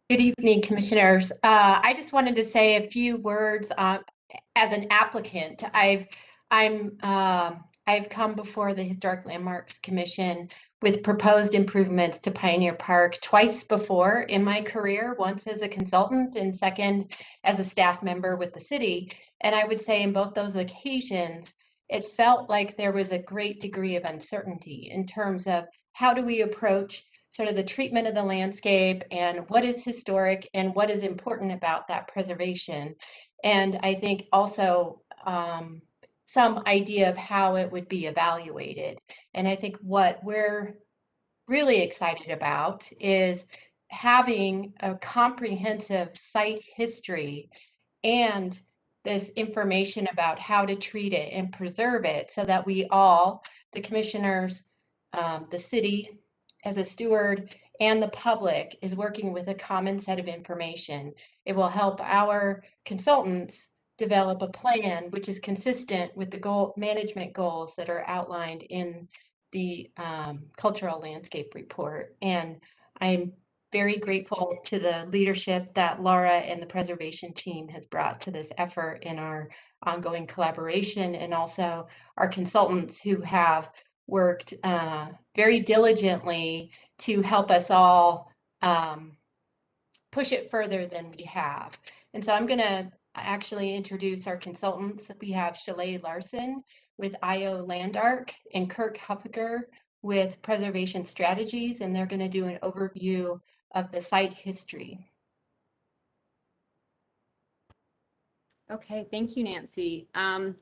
Good evening, commissioners. I just wanted to say a few words as an applicant. I've come before the Historic Landmarks Commission with proposed improvements to Pioneer Park twice before in my career, once as a consultant and second as a staff member with the city. And I would say in both those occasions, it felt like there was a great degree of uncertainty in terms of how do we approach sort of the treatment of the landscape and what is historic and what is important about that preservation. And I think also some idea of how it would be evaluated. And I think what we're really excited about is having a comprehensive site history and this information about how to treat it and preserve it so that we all, the commissioners, the city as a steward, and the public is working with a common set of information. It will help our consultants develop a plan which is consistent with the management goals that are outlined in the cultural landscape report. And I'm very grateful to the leadership that Laura and the preservation team has brought to this effort in our ongoing collaboration, and also our consultants who have worked very diligently to help us all push it further than we have. And so I'm going to actually introduce our consultants. We have Chalet Larson with IO Landark and Kirk Huffaker with Preservation Strategies, and they're going to do an overview of the site history. Okay, thank you, Nancy. I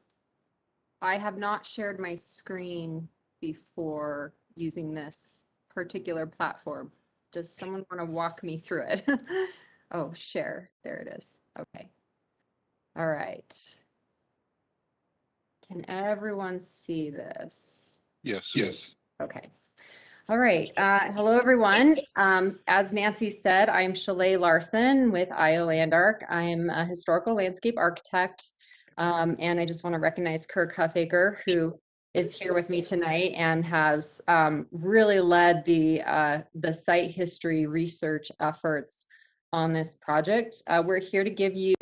have not shared my screen before using this particular platform. Does someone want to walk me through it? Oh, share. There it is. Okay. All right. Can everyone see this? Yes. Yes. Okay. All right. Hello, everyone. As Nancy said, I'm Shalay Larson with IO Land Arc. I'm a historical landscape architect. And I just want to recognize Kirk Huffaker, who is here with me tonight and has really led the site history research efforts on this project. We're here to give you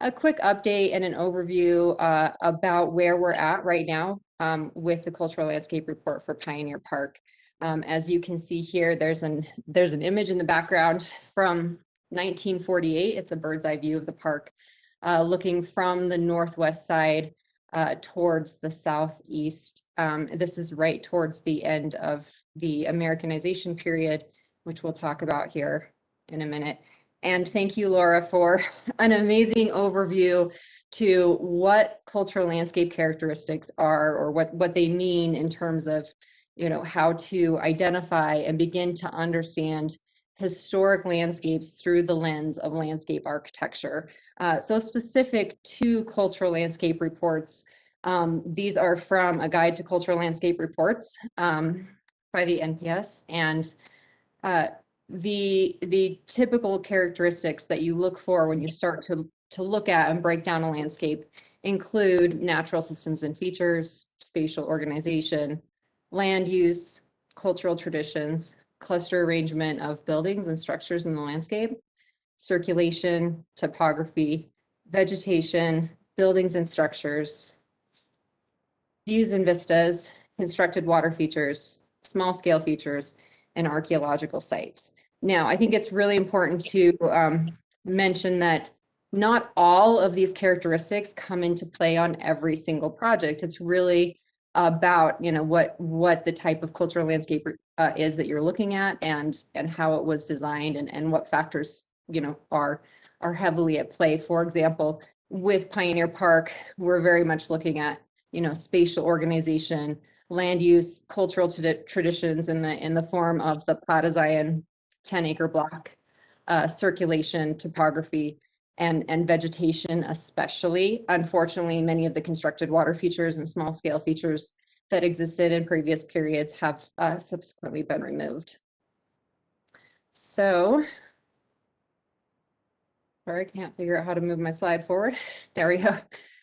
a quick update and an overview about where we're at right now with the cultural landscape report for Pioneer Park. As you can see here, there's an image in the background from 1948. It's a bird's eye view of the park, looking from the northwest side towards the southeast. This is right towards the end of the Americanization period, which we'll talk about here in a minute. And thank you, Laura, for an amazing overview to what cultural landscape characteristics are, or what they mean in terms of, you know, how to identify and begin to understand historic landscapes through the lens of landscape architecture. So specific to cultural landscape reports, these are from a guide to cultural landscape reports by the NPS, and the typical characteristics that you look for when you start to look at and break down a landscape include natural systems and features, spatial organization, land use, cultural traditions, cluster arrangement of buildings and structures in the landscape, circulation, topography, vegetation, buildings and structures, views and vistas, constructed water features, small scale features, and archaeological sites. Now, I think it's really important to mention that not all of these characteristics come into play on every single project. It's really about, you know, what the type of cultural landscape is that you're looking at, and how it was designed, and what factors, you know, are heavily at play. For example, with Pioneer Park, we're very much looking at, you know, spatial organization, land use, cultural traditions in the form of the Plata Zion 10-acre block, circulation, topography, and vegetation especially. Unfortunately, many of the constructed water features and small scale features that existed in previous periods have subsequently been removed. So, sorry, I can't figure out how to move my slide forward. There we go.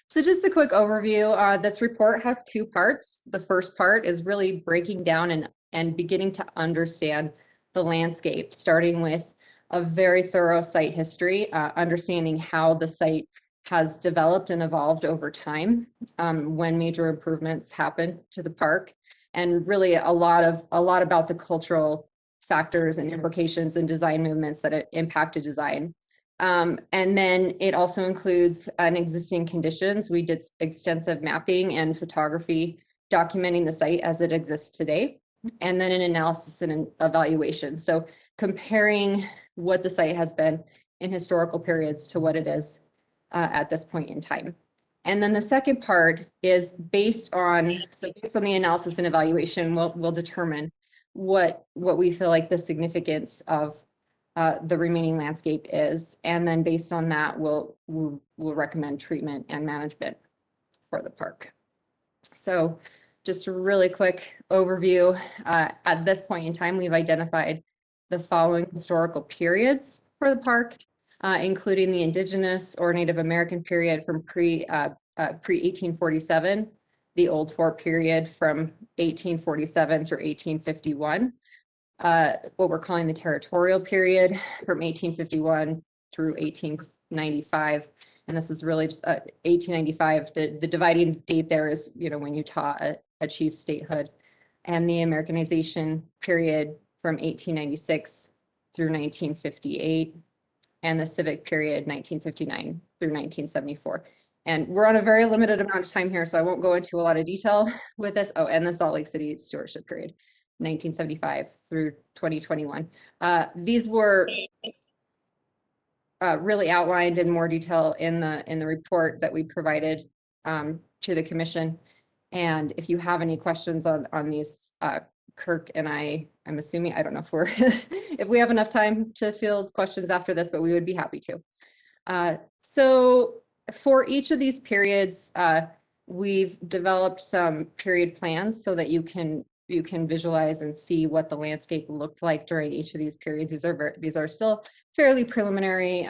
So just a quick overview. This report has two parts. The first part is really breaking down and beginning to understand the landscape, starting with a very thorough site history, understanding how the site has developed and evolved over time, when major improvements happened to the park, and really a lot about the cultural factors and implications and design movements that impacted design. And then it also includes an existing conditions. We did extensive mapping and photography documenting the site as it exists today, and then an analysis and an evaluation. So comparing what the site has been in historical periods to what it is at this point in time. And then the second part is based on the analysis and evaluation, we'll determine what we feel like the significance of the remaining landscape is. And then based on that, we'll recommend treatment and management for the park. So just a really quick overview. At this point in time, we've identified the following historical periods for the park, including the Indigenous or Native American period from pre-1847, the Old Fort period from 1847 through 1851, what we're calling the territorial period from 1851 through 1895. And this is really just 1895. The dividing date there is, you know, when Utah achieved statehood, and the Americanization period from 1896 through 1958, and the civic period 1959 through 1974. And we're on a very limited amount of time here, so I won't go into a lot of detail with this. Oh, and the Salt Lake City stewardship period, 1975 through 2021. These were really outlined in more detail in the report that we provided to the commission. And if you have any questions on these, Kirk and I'm assuming, I don't know if we're if we have enough time to field questions after this, but we would be happy to. So for each of these periods, we've developed some period plans so that you can you can visualize and see what the landscape looked like during each of these periods. These are still fairly preliminary.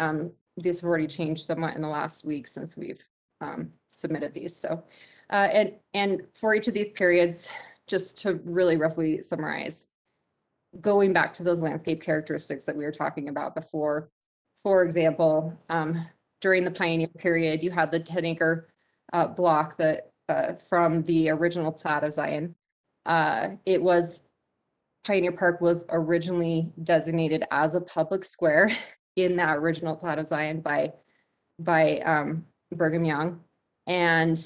These have already changed somewhat in the last week since we've submitted these. So, and for each of these periods, just to really roughly summarize, going back to those landscape characteristics that we were talking about before, for example, during the pioneer period, you had the 10-acre block that from the original plat of Zion. Pioneer Park was originally designated as a public square in that original plat of Zion by Brigham Young. And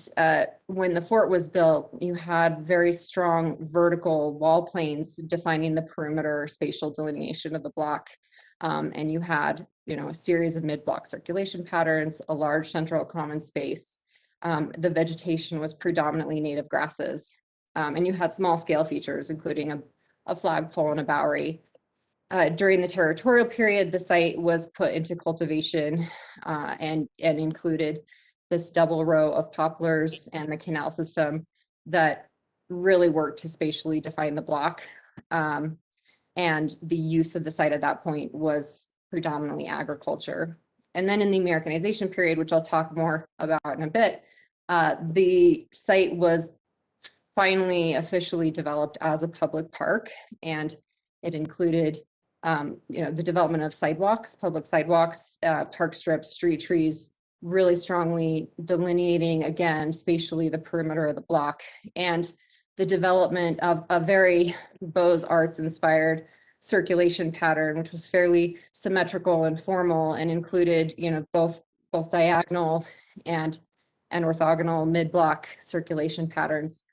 when the fort was built, you had very strong vertical wall planes defining the perimeter spatial delineation of the block. And you had, a series of mid-block circulation patterns, a large central common space. The vegetation was predominantly native grasses. And you had small scale features, including a flagpole and a bowery. During the territorial period, the site was put into cultivation and included this double row of poplars and the canal system that really worked to spatially define the block. And the use of the site at that point was predominantly agriculture. And then in the Americanization period, which I'll talk more about in a bit, the site was finally officially developed as a public park, and it included the development of sidewalks, public sidewalks, park strips, street trees, really strongly delineating, again, spatially the perimeter of the block, and the development of a very Beaux-Arts inspired circulation pattern, which was fairly symmetrical and formal and included, both diagonal and orthogonal mid-block circulation patterns.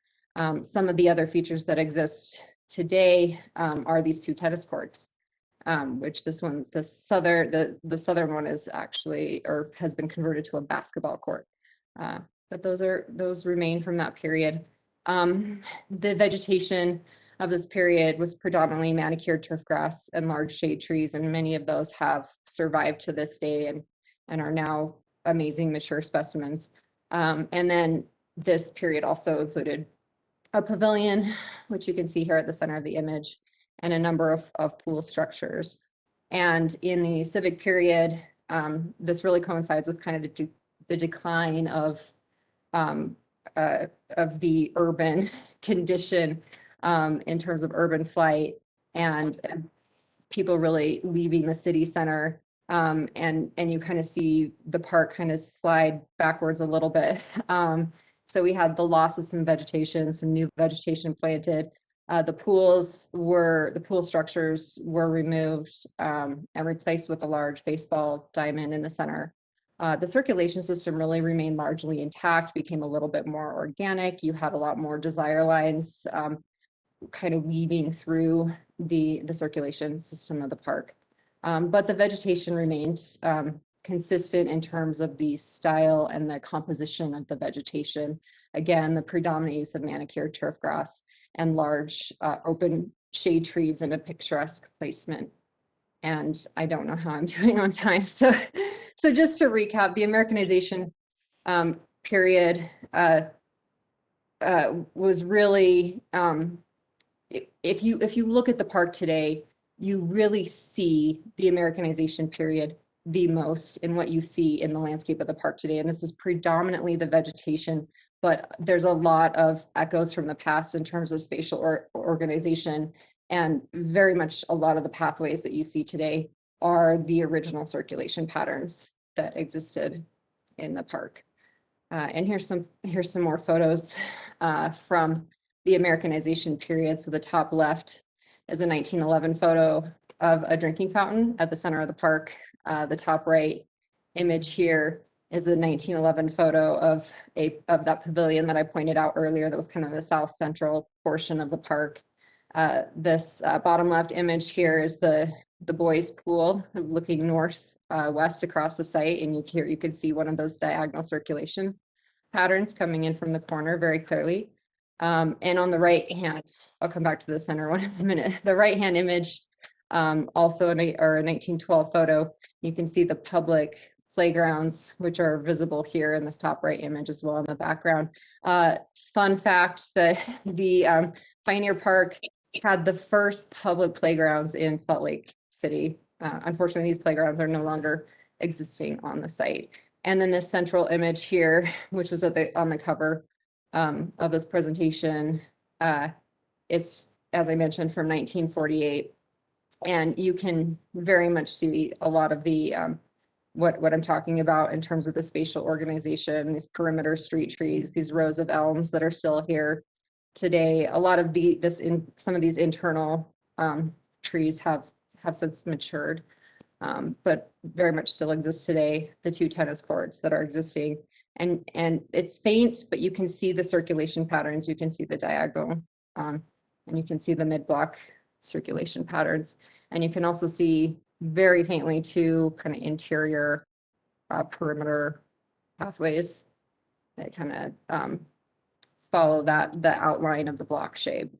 Some of the other features that exist today are these two tennis courts, which the southern one is actually, or has been converted to a basketball court. But those remain from that period. The vegetation of this period was predominantly manicured turf grass and large shade trees, and many of those have survived to this day and are now amazing mature specimens. And then this period also included a pavilion, which you can see here at the center of the image, and a number of pool structures. And in the civic period, this really coincides with kind of the decline of the urban condition in terms of urban flight and people really leaving the city center. And you kind of see the park kind of slide backwards a little bit. So we had the loss of some vegetation, some new vegetation planted. The pool structures were removed and replaced with a large baseball diamond in the center. The circulation system really remained largely intact, became a little bit more organic. You had a lot more desire lines kind of weaving through the circulation system of the park. But the vegetation remained consistent in terms of the style and the composition of the vegetation. Again, the predominant use of manicured turf grass and large open shade trees in a picturesque placement. And I don't know how I'm doing on time. So just to recap, the Americanization period was really, if you look at the park today, you really see the Americanization period the most in what you see in the landscape of the park today. And this is predominantly the vegetation, but there's a lot of echoes from the past in terms of spatial organization, and very much a lot of the pathways that you see today are the original circulation patterns that existed in the park. And here's some more photos from the Americanization period. So the top left is a 1911 photo of a drinking fountain at the center of the park. The top right image here is a 1911 photo of that pavilion that I pointed out earlier. That was kind of the south central portion of the park. This bottom left image here is the boys' pool looking north west across the site, and you can see one of those diagonal circulation patterns coming in from the corner very clearly. And on the right hand, I'll come back to the center one in a minute. The right hand image, also a 1912 photo, you can see the public playgrounds, which are visible here in this top right image as well in the background. Fun fact that the Pioneer Park had the first public playgrounds in Salt Lake City. Unfortunately, these playgrounds are no longer existing on the site. And then this central image here, which was on the cover of this presentation, is, as I mentioned, from 1948. And you can very much see a lot of the what I'm talking about in terms of the spatial organization, these perimeter street trees, these rows of elms that are still here today. A lot of some of these internal trees have since matured, but very much still exist today. The 2 tennis courts that are existing, and it's faint, but you can see the circulation patterns. You can see the diagonal, and you can see the mid-block circulation patterns, and you can also see very faintly 2 kind of interior perimeter pathways that kind of follow the outline of the block shape.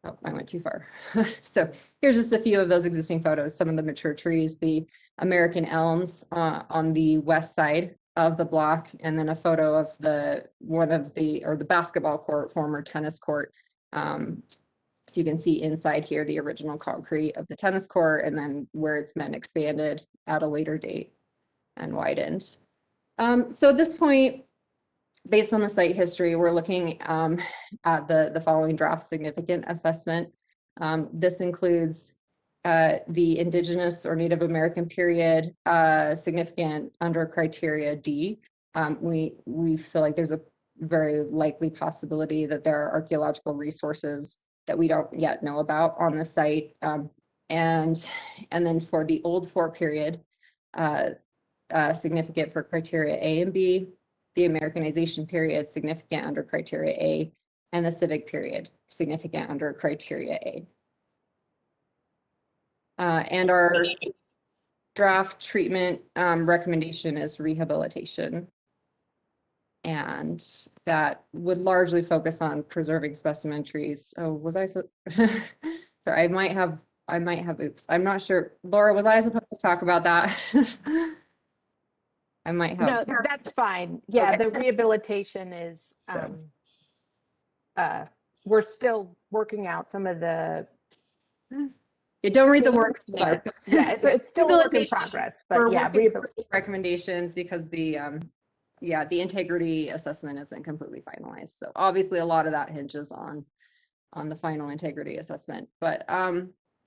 Oh, I went too far. So here's just a few of those existing photos, some of the mature trees, the American elms on the west side of the block, and then a photo of the basketball court, former tennis court. So you can see inside here the original concrete of the tennis court, and then where it's been expanded at a later date and widened. So at this point, based on the site history, we're looking at the following draft significant assessment. This includes the Indigenous or Native American period significant under criteria D. We feel like there's a very likely possibility that there are archaeological resources that we don't yet know about on the site. And then for the Old Fort period, significant for criteria A and B, the Americanization period, significant under criteria A, and the Civic period, significant under criteria A. And our draft treatment recommendation is rehabilitation. And that would largely focus on preserving specimen trees. Oh, was I supposed? Sorry, I might have. Oops, I'm not sure. Laura, was I supposed to talk about that? I might have. No, that's fine. Yeah, Okay. the rehabilitation is. We're still working out some of the. You don't read the words there. Yeah, it's still a work in progress. But yeah, recommendations because the integrity assessment isn't completely finalized. So obviously a lot of that hinges on the final integrity assessment. But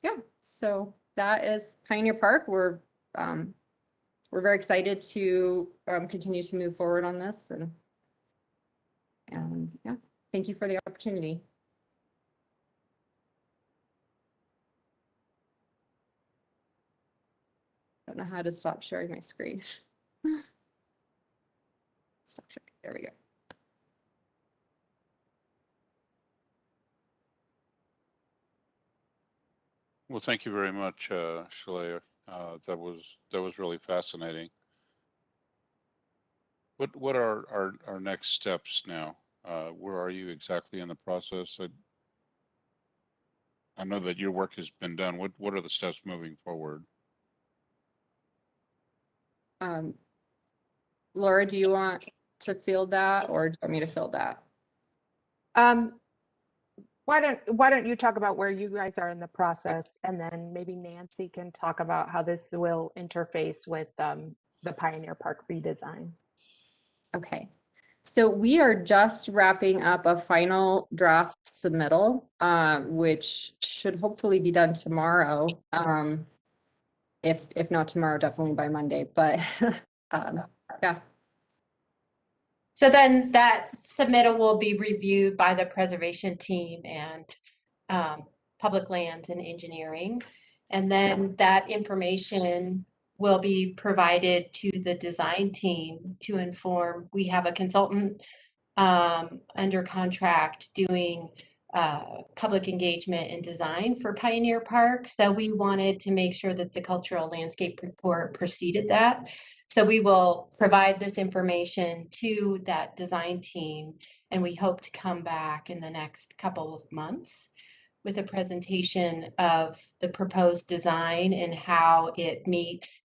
yeah, so that is Pioneer Park. We're very excited to continue to move forward on this, and yeah, thank you for the opportunity. I don't know how to stop sharing my screen. Stop sharing. There we go. Well, thank you very much, Shalaya. That was really fascinating. What are our next steps now? Where are you exactly in the process? I know that your work has been done. What are the steps moving forward? Laura, do you want to field that, or do you want me to field that? Why don't you talk about where you guys are in the process, and then maybe Nancy can talk about how this will interface with the Pioneer Park redesign. Okay, so we are just wrapping up a final draft submittal, which should hopefully be done tomorrow. If not tomorrow, definitely by Monday, but yeah. So then that submittal will be reviewed by the preservation team and public lands and engineering. And then that information will be provided to the design team to inform. We have a consultant under contract doing public engagement and design for Pioneer Park. So we wanted to make sure that the cultural landscape report preceded that. So we will provide this information to that design team, and we hope to come back in the next couple of months with a presentation of the proposed design and how it meets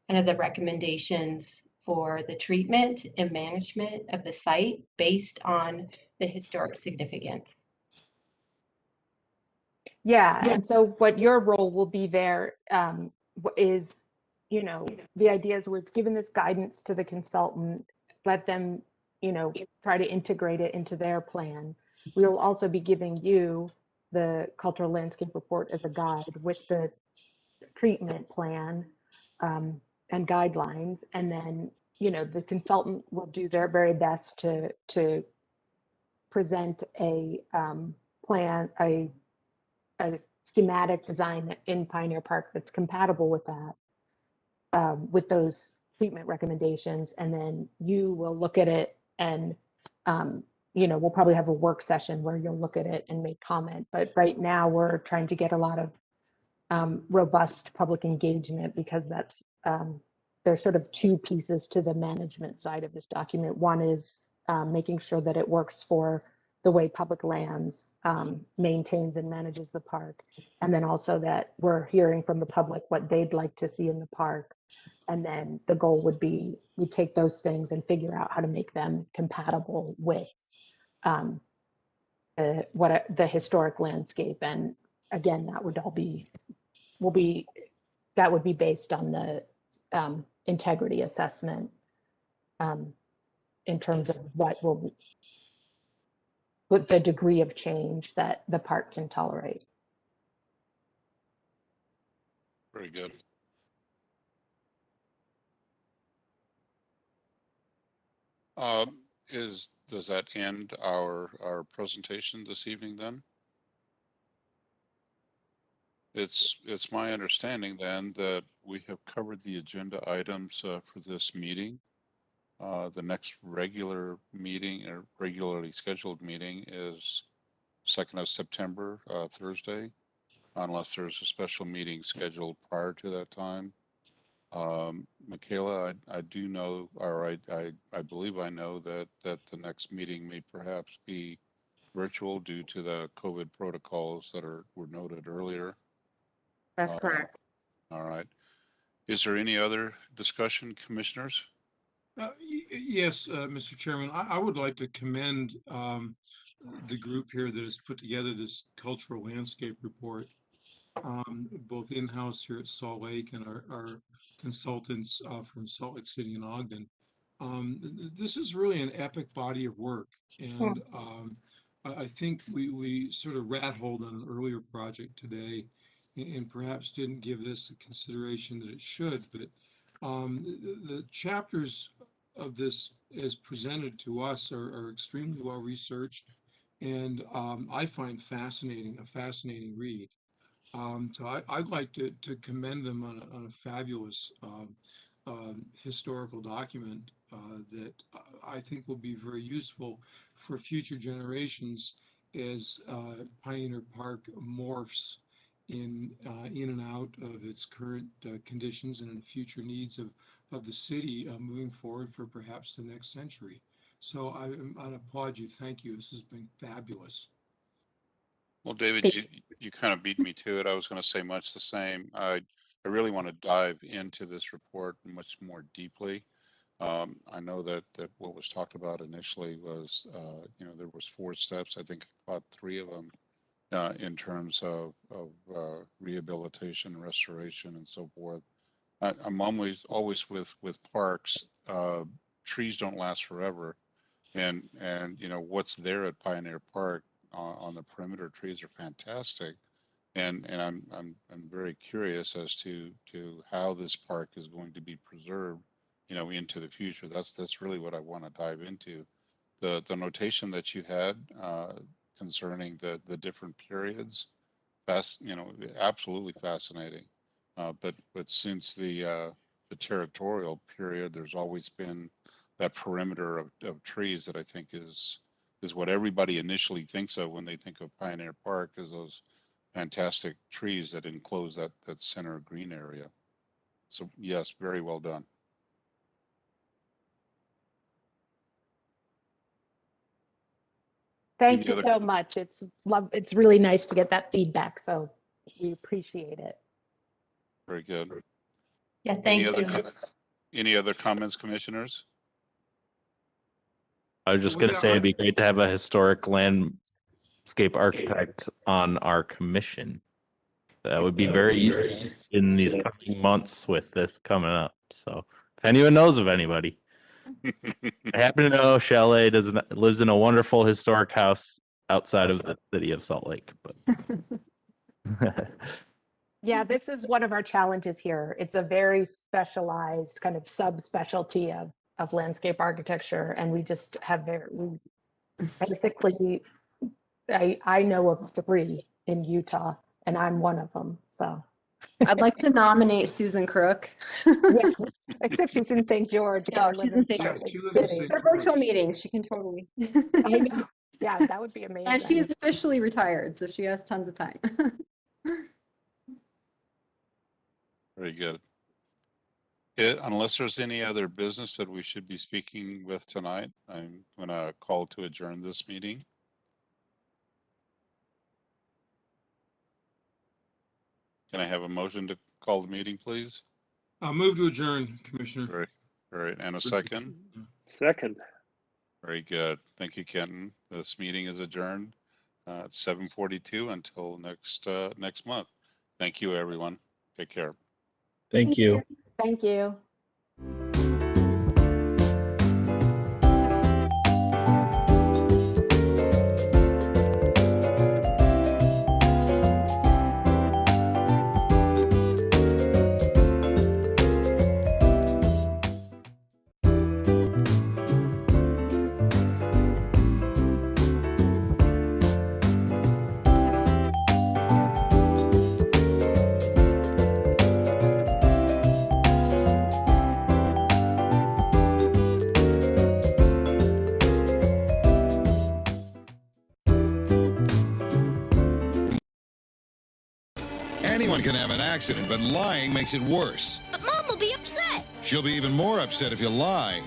kind of the recommendations for the treatment and management of the site based on the historic significance. Yeah, and so what your role will be there is, you know, the idea is we're giving this guidance to the consultant, let them, you know, try to integrate it into their plan. We will also be giving you the cultural landscape report as a guide with the treatment plan and guidelines, and then, you know, the consultant will do their very best to present a plan, a schematic design in Pioneer Park that's compatible with that, with those treatment recommendations. And then you will look at it and, you know, we'll probably have a work session where you'll look at it and make comment. But right now we're trying to get a lot of robust public engagement, because that's, there's sort of two pieces to the management side of this document. One is making sure that it works for the way public lands maintains and manages the park. And then also that we're hearing from the public what they'd like to see in the park. And then the goal would be we take those things and figure out how to make them compatible with the historic landscape. And again, that would all be, that would be based on the integrity assessment in terms of what the degree of change that the park can tolerate. Very good. Does that end our presentation this evening then? It's my understanding then that we have covered the agenda items for this meeting. The next regular meeting or regularly scheduled meeting is 2nd of September, Thursday, unless there's a special meeting scheduled prior to that time. Michaela, I do know, or I believe I know that the next meeting may perhaps be virtual due to the COVID protocols that were noted earlier. That's correct. All right. Is there any other discussion, commissioners? Yes, Mr. Chairman, I would like to commend the group here that has put together this cultural landscape report, both in-house here at Salt Lake and our consultants from Salt Lake City and Ogden. This is really an epic body of work, and I think we sort of rat-holed on an earlier project today and perhaps didn't give this the consideration that it should, but the chapters of this as presented to us are extremely well researched, and I find a fascinating read. So I'd like to commend them on a fabulous historical document that I think will be very useful for future generations as Pioneer Park morphs in and out of its current conditions and in future needs of the city moving forward for perhaps the next century. So I applaud you. Thank you. This has been fabulous. Well, David, you kind of beat me to it. I was going to say much the same. I really want to dive into this report much more deeply. I know that what was talked about initially was, you know, there was 4 steps. I think about 3 of them in terms of rehabilitation, restoration, and so forth. I'm always with parks. Trees don't last forever, and you know what's there at Pioneer Park on the perimeter trees are fantastic, and I'm very curious as to how this park is going to be preserved, you know, into the future. That's really what I want to dive into. The notation that you had concerning the different periods, you know, absolutely fascinating. But since the territorial period, there's always been that perimeter of trees that I think is what everybody initially thinks of when they think of Pioneer Park, is those fantastic trees that enclose that center green area. So yes, very well done. Thank you so much. It's really nice to get that feedback. So we appreciate it. Very good. Yeah, thank you. Any other comments, commissioners? I was just gonna say it'd be great to have a historic landscape architect on our commission. That would be very useful in these coming months with this coming up. So if anyone knows of anybody, I happen to know Chalet lives in a wonderful historic house outside of the city of Salt Lake. But Yeah, this is one of our challenges here. It's a very specialized kind of subspecialty of landscape architecture, and we just have basically, I know of 3 in Utah, and I'm one of them. So I'd like to nominate Susan Crook. yes, except she's in St. George. No, I she's live in St. Salt George. Lake lives in City. St. For virtual meetings, she can totally. I know. Yeah, that would be amazing. And she is officially retired, so she has tons of time. Very good. Unless there's any other business that we should be speaking with tonight, I'm going to call to adjourn this meeting. Can I have a motion to call the meeting, please? I'll move to adjourn, Commissioner. All right, and a second? Second. Very good. Thank you, Kenton. This meeting is adjourned at 7:42 until next month. Thank you, everyone. Take care. Thank you. Thank you. Anyone can have an accident, but lying makes it worse. But Mom will be upset. She'll be even more upset if you lie.